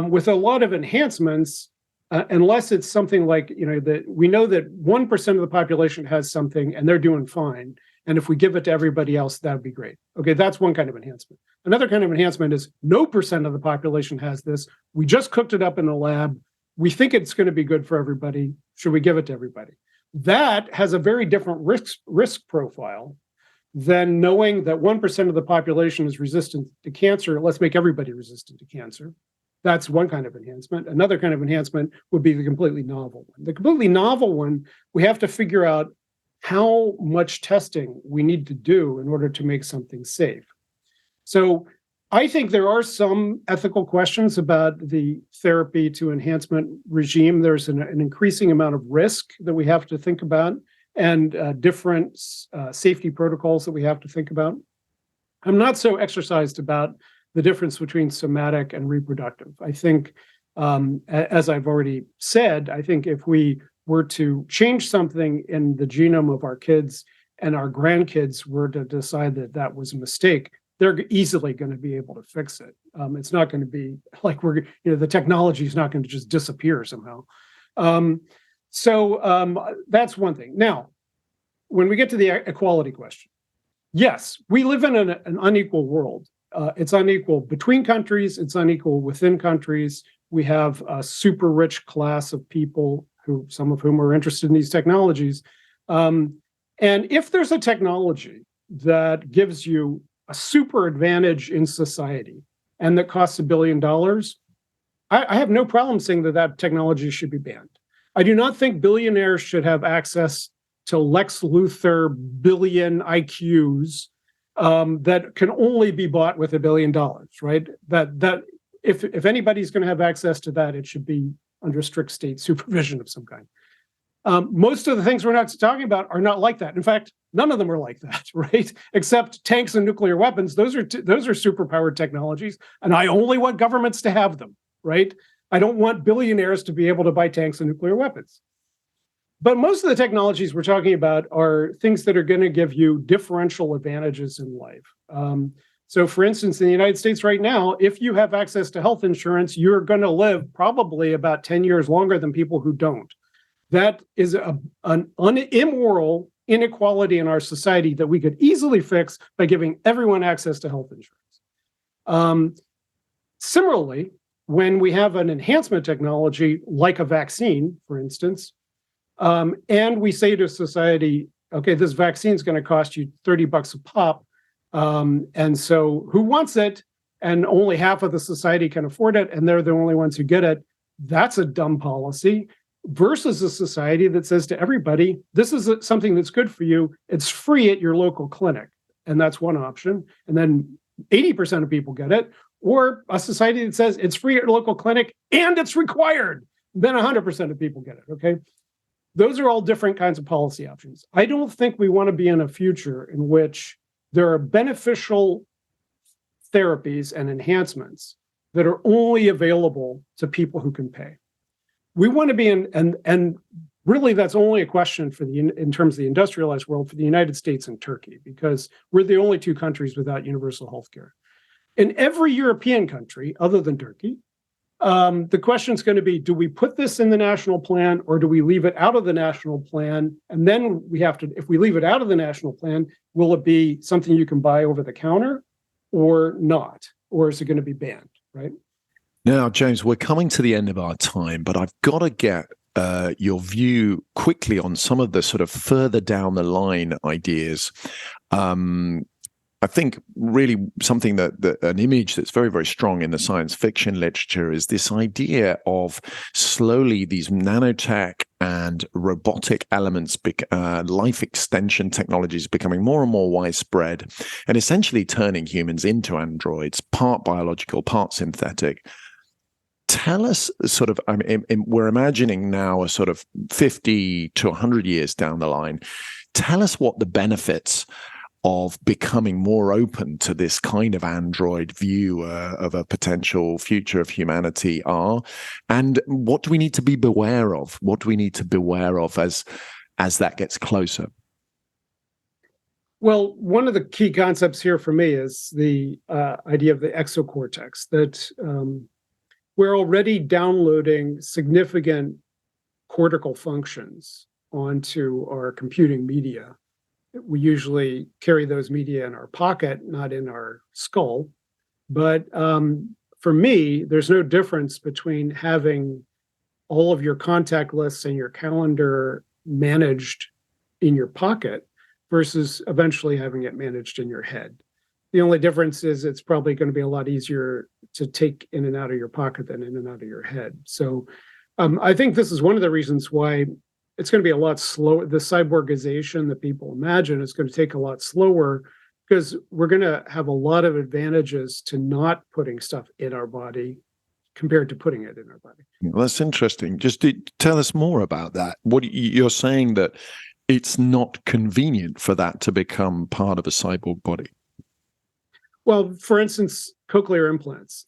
With a lot of enhancements, unless it's something like, that we know that 1% of the population has something and they're doing fine. And if we give it to everybody else, that'd be great. Okay, that's one kind of enhancement. Another kind of enhancement is no percent of the population has this. We just cooked it up in a lab. We think it's going to be good for everybody. Should we give it to everybody? That has a very different risk profile than knowing that 1% of the population is resistant to cancer. Let's make everybody resistant to cancer. That's one kind of enhancement. Another kind of enhancement would be the completely novel one. The completely novel one, we have to figure out how much testing we need to do in order to make something safe. So I think there are some ethical questions about the therapy to enhancement regime. There's an increasing amount of risk that we have to think about, and different safety protocols that we have to think about. I'm not so exercised about the difference between somatic and reproductive. I think, as I've already said, I think if we were to change something in the genome of our kids and our grandkids were to decide that that was a mistake, they're easily going to be able to fix it. It's not going to be like the technology is not going to just disappear somehow. So that's one thing. Now, when we get to the equality question, yes, we live in an unequal world. It's unequal between countries. It's unequal within countries. We have a super rich class of people some of whom are interested in these technologies. And if there's a technology that gives you a super advantage in society and that costs $1 billion, I have no problem saying that technology should be banned. I do not think billionaires should have access to Lex Luthor billion IQs that can only be bought with $1 billion, right? That if anybody's going to have access to that, it should be under strict state supervision of some kind. Most of the things we're not talking about are not like that. In fact, none of them are like that, right? Except tanks and nuclear weapons. Those are superpowered technologies, and I only want governments to have them, right? I don't want billionaires to be able to buy tanks and nuclear weapons. But most of the technologies we're talking about are things that are going to give you differential advantages in life. So for instance, in the United States right now, if you have access to health insurance, you're going to live probably about 10 years longer than people who don't. That is an immoral inequality in our society that we could easily fix by giving everyone access to health insurance. Similarly, when we have an enhancement technology like a vaccine, for instance, and we say to society, okay, this vaccine is going to cost you $30 a pop, and so who wants it? And only half of the society can afford it, and they're the only ones who get it. That's a dumb policy. Versus a society that says to everybody, this is something that's good for you. It's free at your local clinic. And that's one option. And then 80% of people get it. Or a society that says it's free at your local clinic and it's required. Then 100% of people get it. Okay. Those are all different kinds of policy options. I don't think we want to be in a future in which there are beneficial therapies and enhancements that are only available to people who can pay. We want to be in, and really that's only a question for in terms of the industrialized world for the United States and Turkey, because we're the only two countries without universal health care. In every European country, other than Turkey, The question is going to be, do we put this in the national plan or do we leave it out of the national plan? And then we have to, if we leave it out of the national plan, will it be something you can buy over the counter or not? Or is it going to be banned, right? Now, James, we're coming to the end of our time, but I've got to get your view quickly on some of the sort of further down the line ideas. I think really something that an image that's very, very strong in the science fiction literature is this idea of slowly these nanotech and robotic elements, life extension technologies becoming more and more widespread and essentially turning humans into androids, part biological, part synthetic. Tell us sort of, we're imagining now a sort of 50 to 100 years down the line. Tell us what the benefits of becoming more open to this kind of android view of a potential future of humanity are, and what do we need to be beware of? What do we need to beware of as that gets closer? Well, one of the key concepts here for me is the idea of the exocortex, that we're already downloading significant cortical functions onto our computing media. We usually carry those media in our pocket, not in our skull. But for me, there's no difference between having all of your contact lists and your calendar managed in your pocket versus eventually having it managed in your head. The only difference is it's probably going to be a lot easier to take in and out of your pocket than in and out of your head. So I think this is one of the reasons why it's going to be a lot slower. The cyborgization that people imagine is going to take a lot slower because we're going to have a lot of advantages to not putting stuff in our body compared to putting it in our body. Well, that's interesting. Just tell us more about that. What you're saying, that it's not convenient for that to become part of a cyborg body. Well, for instance, cochlear implants.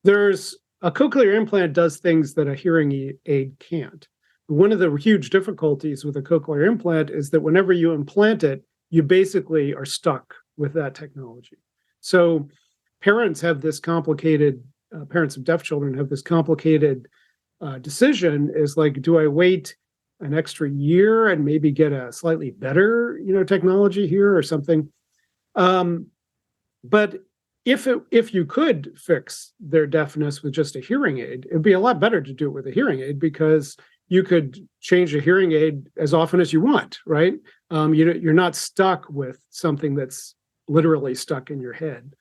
There's a cochlear implant does things that a hearing aid can't. One of the huge difficulties with a cochlear implant is that whenever you implant it, you basically are stuck with that technology. So parents have this complicated, parents of deaf children have this complicated decision is like, do I wait an extra year and maybe get a slightly better, technology here or something? But if you could fix their deafness with just a hearing aid, it'd be a lot better to do it with a hearing aid because you could change a hearing aid as often as you want, right? You're not stuck with something that's literally stuck in your head.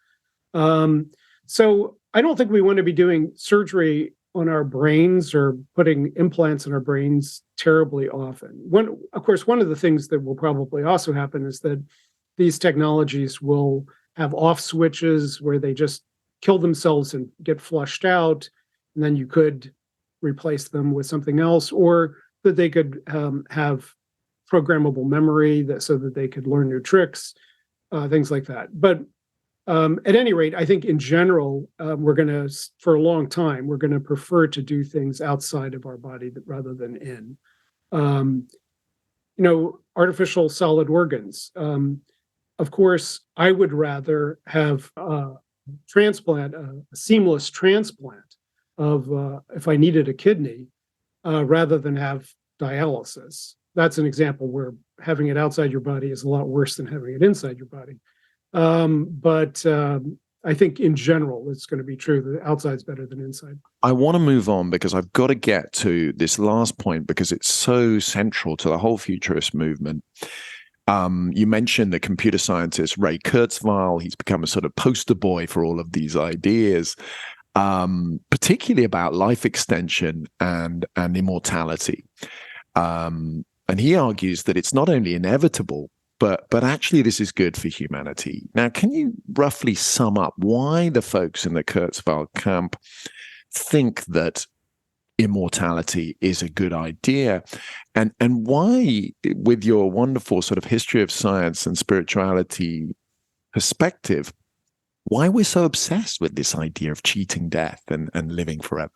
So I don't think we want to be doing surgery on our brains or putting implants in our brains terribly often. Of course, one of the things that will probably also happen is that these technologies will have off switches where they just kill themselves and get flushed out, and then you could replace them with something else, or that they could have programmable memory so that they could learn new tricks, things like that. But at any rate, I think in general, for a long time, we're going to prefer to do things outside of our body rather than in. Artificial solid organs. Of course, I would rather have a transplant, a seamless transplant of if I needed a kidney, rather than have dialysis. That's an example where having it outside your body is a lot worse than having it inside your body. But I think in general, it's going to be true that outside's better than inside. I want to move on because I've got to get to this last point because it's so central to the whole futurist movement. You mentioned the computer scientist Ray Kurzweil. He's become a sort of poster boy for all of these ideas. Particularly about life extension and immortality. And he argues that it's not only inevitable, but actually this is good for humanity. Now, can you roughly sum up why the folks in the Kurzweil camp think that immortality is a good idea, and why, with your wonderful sort of history of science and spirituality perspective, why we're so obsessed with this idea of cheating death and living forever?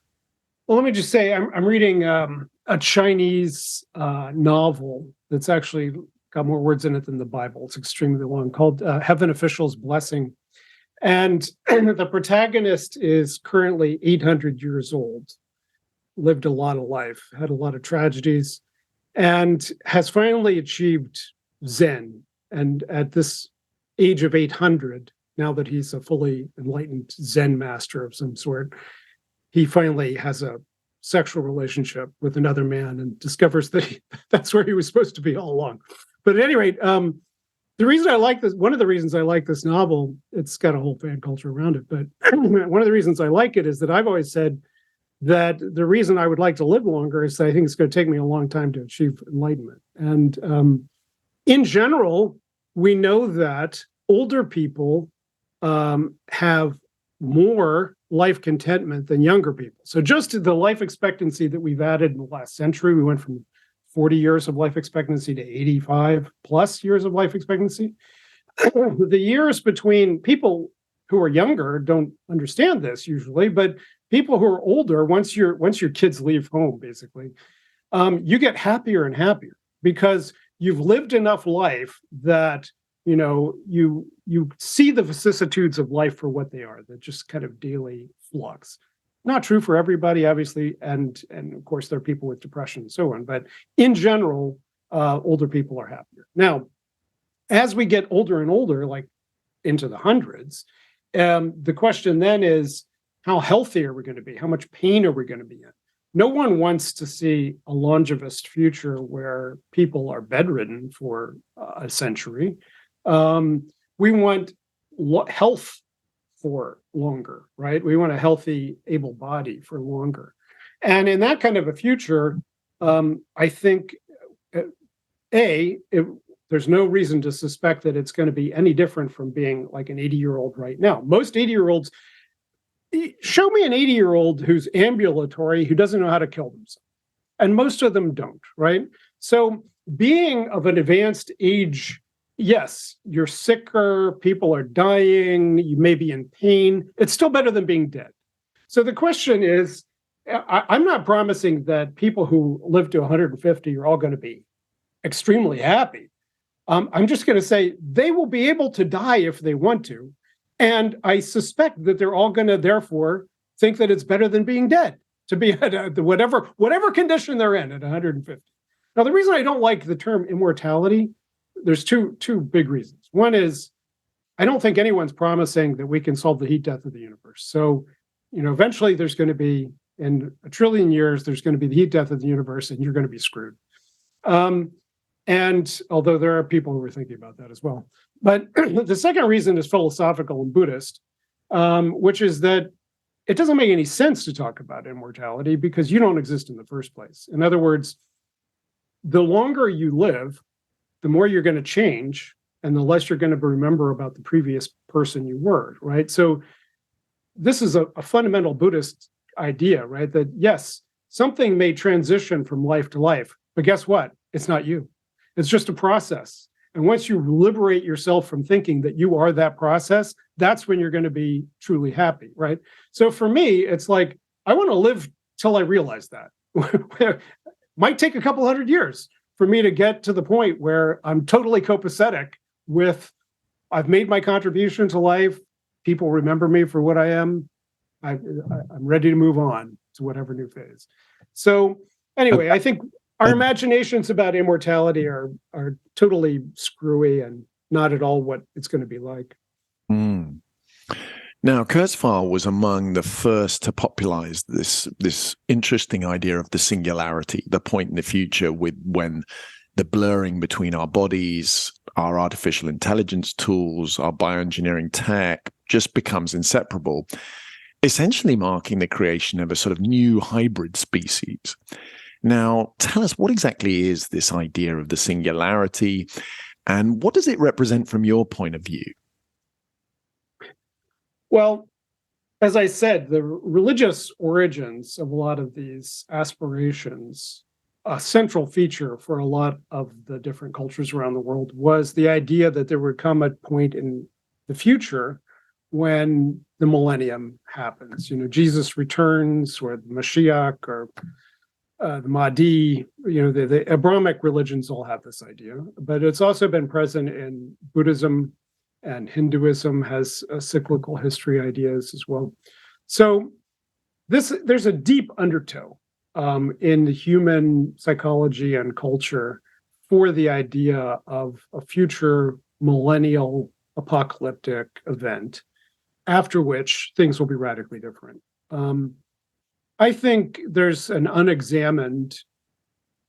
Well, let me just say, I'm reading a Chinese novel that's actually got more words in it than the Bible. It's extremely long, called Heaven Official's Blessing. And the protagonist is currently 800 years old, lived a lot of life, had a lot of tragedies, and has finally achieved Zen. And at this age of 800, now that he's a fully enlightened Zen master of some sort, he finally has a sexual relationship with another man and discovers that that's where he was supposed to be all along. But at any rate, the reason I like this, one of the reasons I like this novel, it's got a whole fan culture around it, but one of the reasons I like it is that I've always said that the reason I would like to live longer is that I think it's going to take me a long time to achieve enlightenment. And in general, we know that older people have more life contentment than younger people. So just the life expectancy that we've added in the last century, we went from 40 years of life expectancy to 85 plus years of life expectancy. The years between people who are younger don't understand this usually, but people who are older, once your kids leave home, basically, you get happier and happier because you've lived enough life that you see the vicissitudes of life for what they are, that just kind of daily flux. Not true for everybody, obviously, and of course there are people with depression and so on. But in general, older people are happier. Now, as we get older and older, like into the hundreds, the question then is, how healthy are we going to be? How much pain are we going to be in? No one wants to see a longevist future where people are bedridden for a century. We want health for longer, right? We want a healthy, able body for longer. And in that kind of a future, I think, there's no reason to suspect that it's going to be any different from being like an 80-year-old right now. Most 80-year-olds, show me an 80-year-old who's ambulatory, who doesn't know how to kill themselves. And most of them don't, right? So being of an advanced age, yes, you're sicker, people are dying, you may be in pain. It's still better than being dead. So the question is, I'm not promising that people who live to 150 are all going to be extremely happy. I'm just going to say they will be able to die if they want to. And I suspect that they're all going to, therefore, think that it's better than being dead, to be at whatever condition they're in at 150. Now, the reason I don't like the term immortality, there's two big reasons. One is, I don't think anyone's promising that we can solve the heat death of the universe. So, eventually there's going to be, in 1 trillion years, there's going to be the heat death of the universe, and you're going to be screwed. And although there are people who are thinking about that as well. But the second reason is philosophical and Buddhist, which is that it doesn't make any sense to talk about immortality because you don't exist in the first place. In other words, the longer you live, the more you're going to change and the less you're going to remember about the previous person you were, right? So this is a fundamental Buddhist idea, right? That yes, something may transition from life to life, but guess what? It's not you. It's just a process. And once you liberate yourself from thinking that you are that process, that's when you're going to be truly happy, right? So for me, it's like, I want to live till I realize that. Might take a couple hundred years for me to get to the point where I'm totally copacetic with, I've made my contribution to life. People remember me for what I am. I'm ready to move on to whatever new phase. So anyway, I think our imaginations about immortality are totally screwy and not at all what it's going to be like. Mm. Now, Kurzweil was among the first to popularize this interesting idea of the singularity, the point in the future when the blurring between our bodies, our artificial intelligence tools, our bioengineering tech just becomes inseparable, essentially marking the creation of a sort of new hybrid species. Now, tell us, what exactly is this idea of the singularity, and what does it represent from your point of view? Well, as I said, the religious origins of a lot of these aspirations, a central feature for a lot of the different cultures around the world was the idea that there would come a point in the future when the millennium happens. Jesus returns, or the Mashiach, or the Mahdi. The Abrahamic religions all have this idea, but it's also been present in Buddhism, and Hinduism has cyclical history ideas as well. So there's a deep undertow in the human psychology and culture for the idea of a future millennial apocalyptic event, after which things will be radically different. I think there's an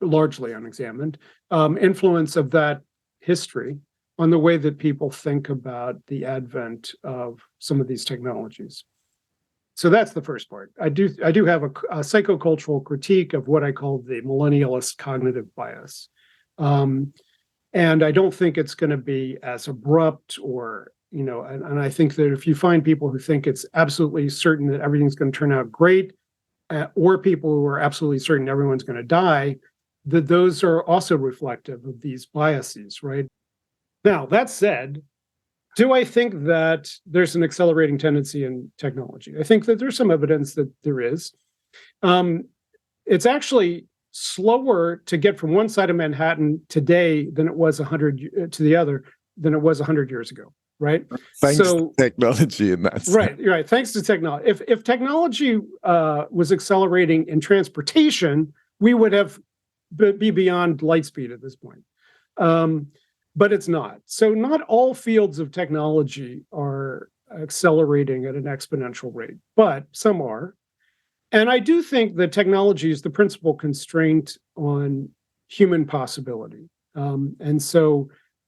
largely unexamined influence of that history on the way that people think about the advent of some of these technologies. So that's the first part. I do have a psychocultural critique of what I call the millennialist cognitive bias. And I don't think it's going to be as abrupt or, and I think that if you find people who think it's absolutely certain that everything's going to turn out great, or people who are absolutely certain everyone's going to die, that those are also reflective of these biases, right? Now, that said, do I think that there's an accelerating tendency in technology? I think that there's some evidence that there is. It's actually slower to get from one side of Manhattan today than it was 100 to the other than it was 100 years ago, right? Thanks to technology in that sense. Right. Thanks to technology. If technology was accelerating in transportation, we would be beyond light speed at this point. But it's not. So not all fields of technology are accelerating at an exponential rate, but some are. And I do think that technology is the principal constraint on human possibility. And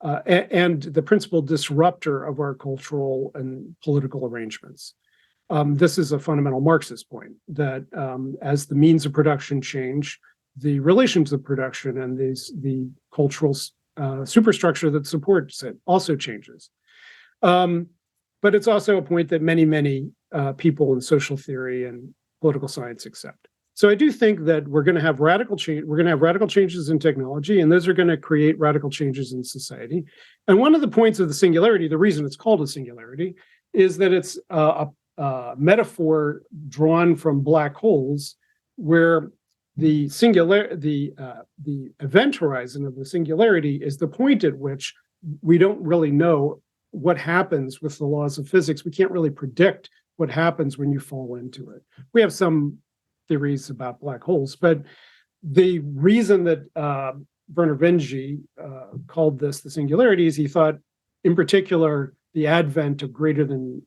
the principal disruptor of our cultural and political arrangements. This is a fundamental Marxist point, that as the means of production change, the relations of production and the cultural superstructure that supports it also changes. But it's also a point that many people in social theory and political science accept. So I do think that we're going to have radical change. We're going to have radical changes in technology, and those are going to create radical changes in society. And one of the points of the singularity, the reason it's called a singularity, is that it's a metaphor drawn from black holes, where the event horizon of the singularity is the point at which we don't really know what happens with the laws of physics. We can't really predict what happens when you fall into it. We have some theories about black holes, but the reason that Vernor Vinge called this the singularity is he thought, in particular, the advent of greater than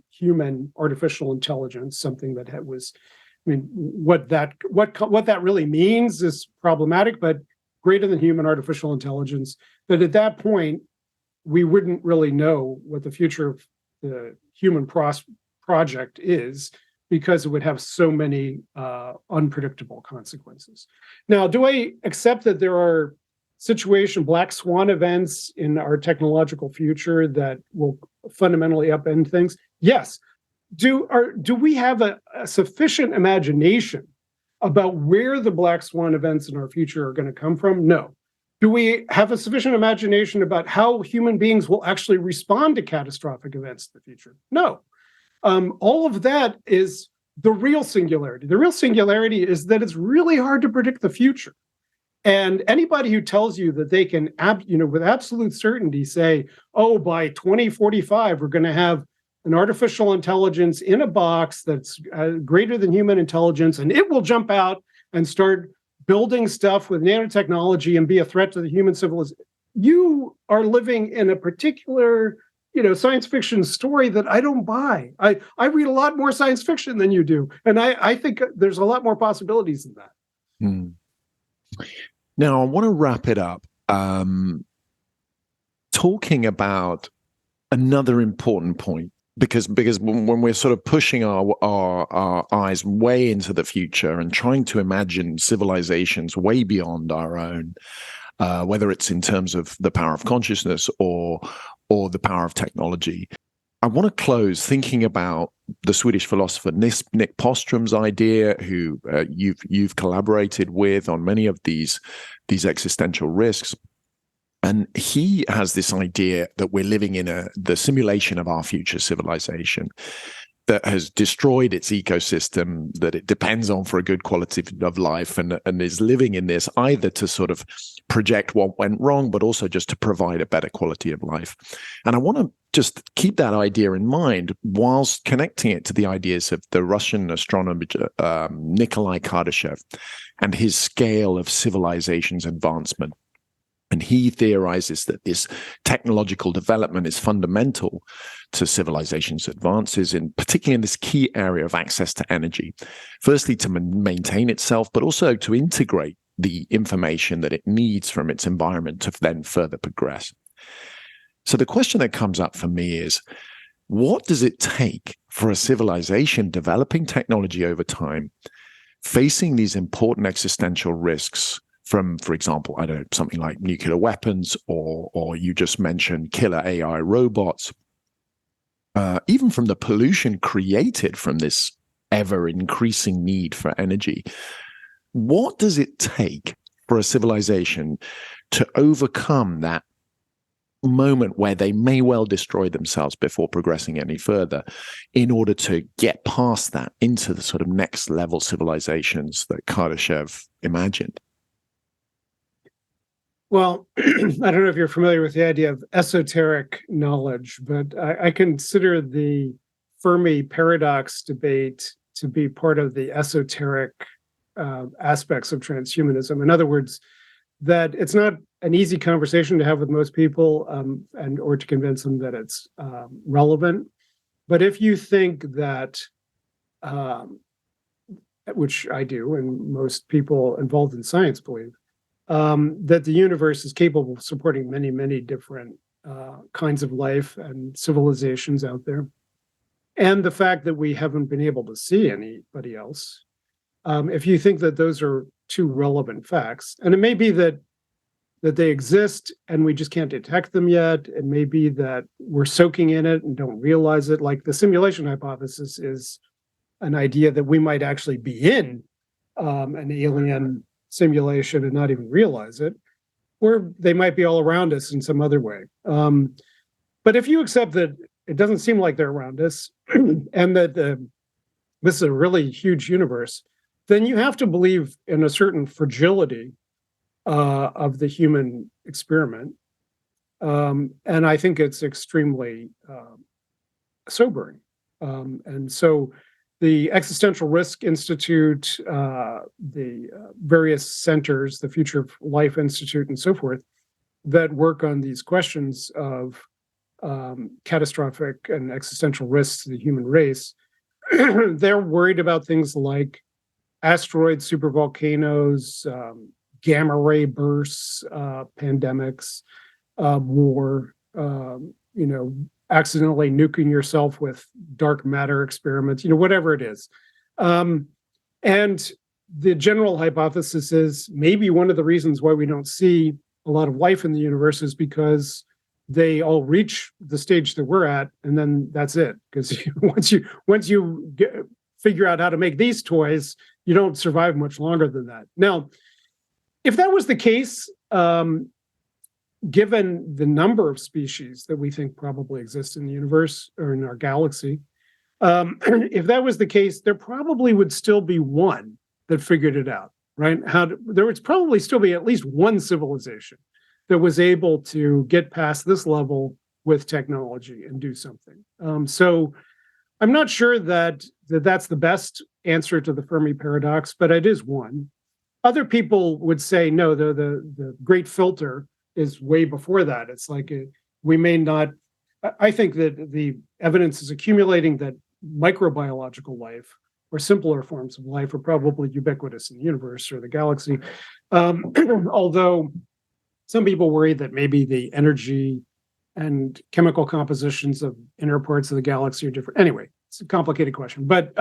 human artificial intelligence, something that was, what that really means is problematic, but greater than human artificial intelligence, that at that point, we wouldn't really know what the future of the human project is, because it would have so many unpredictable consequences. Now, do I accept that there are black swan events in our technological future that will fundamentally upend things? Yes. Do we have a sufficient imagination about where the black swan events in our future are going to come from? No. Do we have a sufficient imagination about how human beings will actually respond to catastrophic events in the future? No. All of that is the real singularity. The real singularity is that it's really hard to predict the future. And anybody who tells you that they can, with absolute certainty say, oh, by 2045, we're going to have an artificial intelligence in a box that's greater than human intelligence, and it will jump out and start building stuff with nanotechnology and be a threat to the human civilization. You are living in a particular science fiction story that I don't buy. I read a lot more science fiction than you do. And I think there's a lot more possibilities than that. Now, I want to wrap it up talking about another important point, because when we're sort of pushing our eyes way into the future and trying to imagine civilizations way beyond our own, whether it's in terms of the power of consciousness or the power of technology. I want to close thinking about the Swedish philosopher Nick Bostrom's idea, who you've collaborated with on many of these existential risks. And he has this idea that we're living in the simulation of our future civilization. that has destroyed its ecosystem that it depends on for a good quality of life, and is living in this either to sort of project what went wrong, but also just to provide a better quality of life. And I want to just keep that idea in mind whilst connecting it to the ideas of the Russian astronomer Nikolai Kardashev and his scale of civilization's advancement. And he theorizes that this technological development is fundamental to civilization's advances, particularly in this key area of access to energy. Firstly, to maintain itself, but also to integrate the information that it needs from its environment to then further progress. So the question that comes up for me is, what does it take for a civilization developing technology over time, facing these important existential risks from, for example, I don't know, something like nuclear weapons, or you just mentioned killer AI robots, even from the pollution created from this ever-increasing need for energy? What does it take for a civilization to overcome that moment where they may well destroy themselves before progressing any further, in order to get past that into the sort of next level civilizations that Kardashev imagined? Well, I don't know if you're familiar with the idea of esoteric knowledge, but I consider the Fermi paradox debate to be part of the esoteric aspects of transhumanism. In other words, that it's not an easy conversation to have with most people, or to convince them that it's relevant. But if you think that, which I do, and most people involved in science believe, that the universe is capable of supporting many, many different kinds of life and civilizations out there, and the fact that we haven't been able to see anybody else, if you think that those are two relevant facts, and it may be that they exist and we just can't detect them yet, it may be that we're soaking in it and don't realize it, like the simulation hypothesis is an idea that we might actually be in an alien simulation and not even realize it, or they might be all around us in some other way. But if you accept that it doesn't seem like they're around us, and that this is a really huge universe, then you have to believe in a certain fragility of the human experiment. And I think it's extremely sobering. And so the Existential Risk Institute, the various centers, the Future of Life Institute, and so forth, that work on these questions of catastrophic and existential risks to the human race, they're worried about things like asteroids, supervolcanoes, gamma ray bursts, pandemics, war, accidentally nuking yourself with dark matter experiments, whatever it is. And the general hypothesis is maybe one of the reasons why we don't see a lot of life in the universe is because they all reach the stage that we're at, and then that's it. Because once you figure out how to make these toys, you don't survive much longer than that. Now, if that was the case, given the number of species that we think probably exist in the universe or in our galaxy, if that was the case, there probably would still be one that figured it out, right? There would probably still be at least one civilization that was able to get past this level with technology and do something. So I'm not sure that that's the best answer to the Fermi paradox, but it is one. Other people would say, no, the great filter is way before that. It's like we may not. I think that the evidence is accumulating that microbiological life or simpler forms of life are probably ubiquitous in the universe or the galaxy. Although some people worry that maybe the energy and chemical compositions of inner parts of the galaxy are different. Anyway, it's a complicated question, but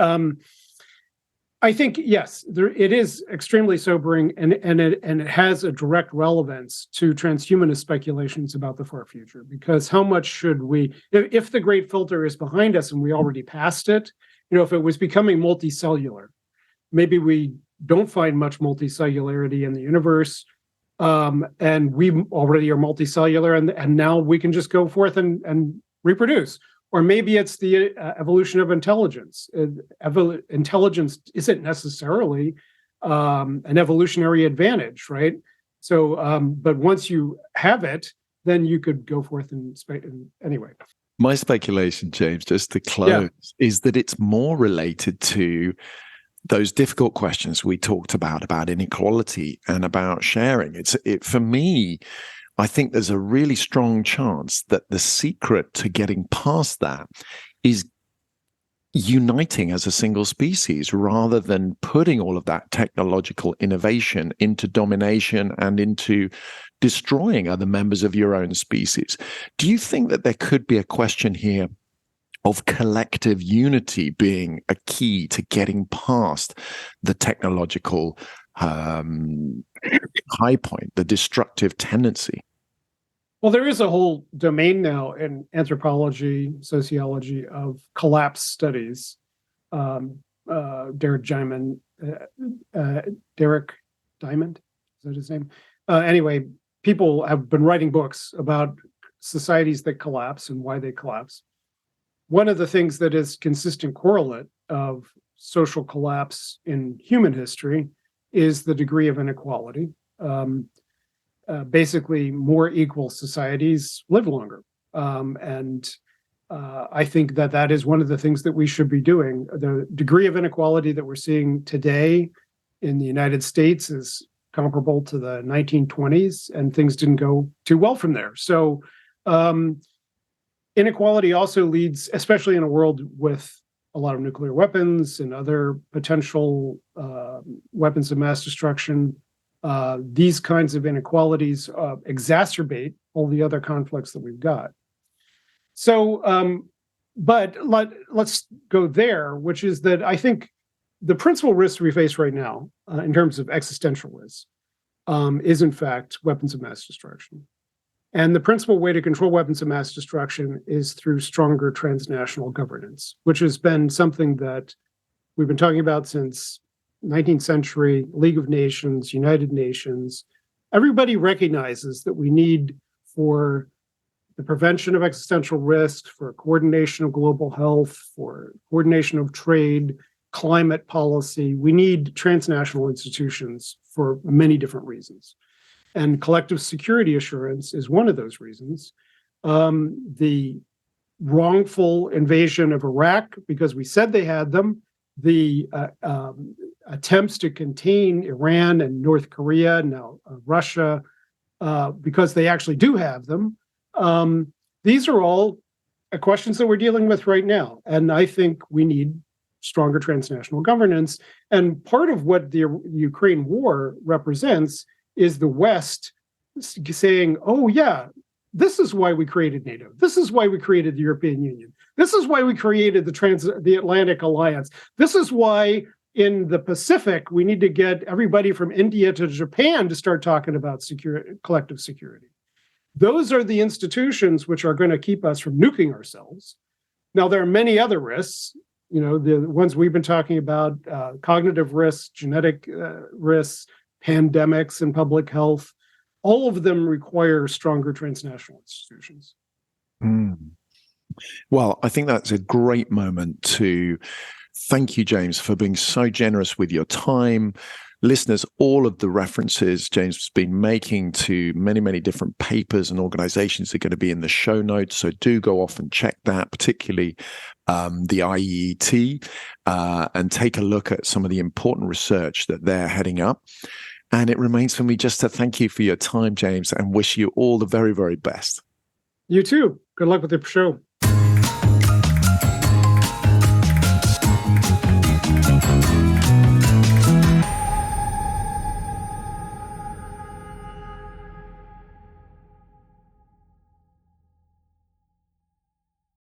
I think, yes, it is extremely sobering, and it has a direct relevance to transhumanist speculations about the far future. Because how much should we, if the great filter is behind us and we already passed it, if it was becoming multicellular, maybe we don't find much multicellularity in the universe, and we already are multicellular, and now we can just go forth and reproduce. Or maybe it's the evolution of intelligence. Intelligence isn't necessarily an evolutionary advantage, right? So, but once you have it, then you could go forth and anyway. My speculation, James, just to close, is that it's more related to those difficult questions we talked about inequality and about sharing. For me, I think there's a really strong chance that the secret to getting past that is uniting as a single species rather than putting all of that technological innovation into domination and into destroying other members of your own species. Do you think that there could be a question here of collective unity being a key to getting past the technological high point, the destructive tendency? Well, there is a whole domain now in anthropology, sociology of collapse studies. Derek Diamond, is that his name? Anyway, people have been writing books about societies that collapse and why they collapse. One of the things that is consistent correlate of social collapse in human history is the degree of inequality. Basically, more equal societies live longer. I think that is one of the things that we should be doing. The degree of inequality that we're seeing today in the United States is comparable to the 1920s, and things didn't go too well from there. So inequality also leads, especially in a world with a lot of nuclear weapons and other potential weapons of mass destruction, these kinds of inequalities exacerbate all the other conflicts that we've got. So, but let's go there, which is that I think the principal risk we face right now, in terms of existential risk, is in fact weapons of mass destruction. And the principal way to control weapons of mass destruction is through stronger transnational governance, which has been something that we've been talking about since 19th century, League of Nations, United Nations. Everybody recognizes that we need, for the prevention of existential risk, for coordination of global health, for coordination of trade, climate policy, we need transnational institutions for many different reasons. And collective security assurance is one of those reasons. The wrongful invasion of Iraq, because we said they had them, the attempts to contain Iran and North Korea, now Russia, because they actually do have them. These are all questions that we're dealing with right now. And I think we need stronger transnational governance. And part of what the Ukraine war represents is the West saying, oh yeah, this is why we created NATO. This is why we created the European Union. This is why we created the Atlantic Alliance. This is why in the Pacific, we need to get everybody from India to Japan to start talking about collective security. Those are the institutions which are going to keep us from nuking ourselves. Now, there are many other risks, the ones we've been talking about, cognitive risks, genetic risks, pandemics and public health. All of them require stronger transnational institutions. Well, I think that's a great moment to thank you, James, for being so generous with your time. Listeners, all of the references James has been making to many, many different papers and organizations are going to be in the show notes. So do go off and check that, particularly the IEET, and take a look at some of the important research that they're heading up. And it remains for me just to thank you for your time, James, and wish you all the very, very best. You too. Good luck with the show.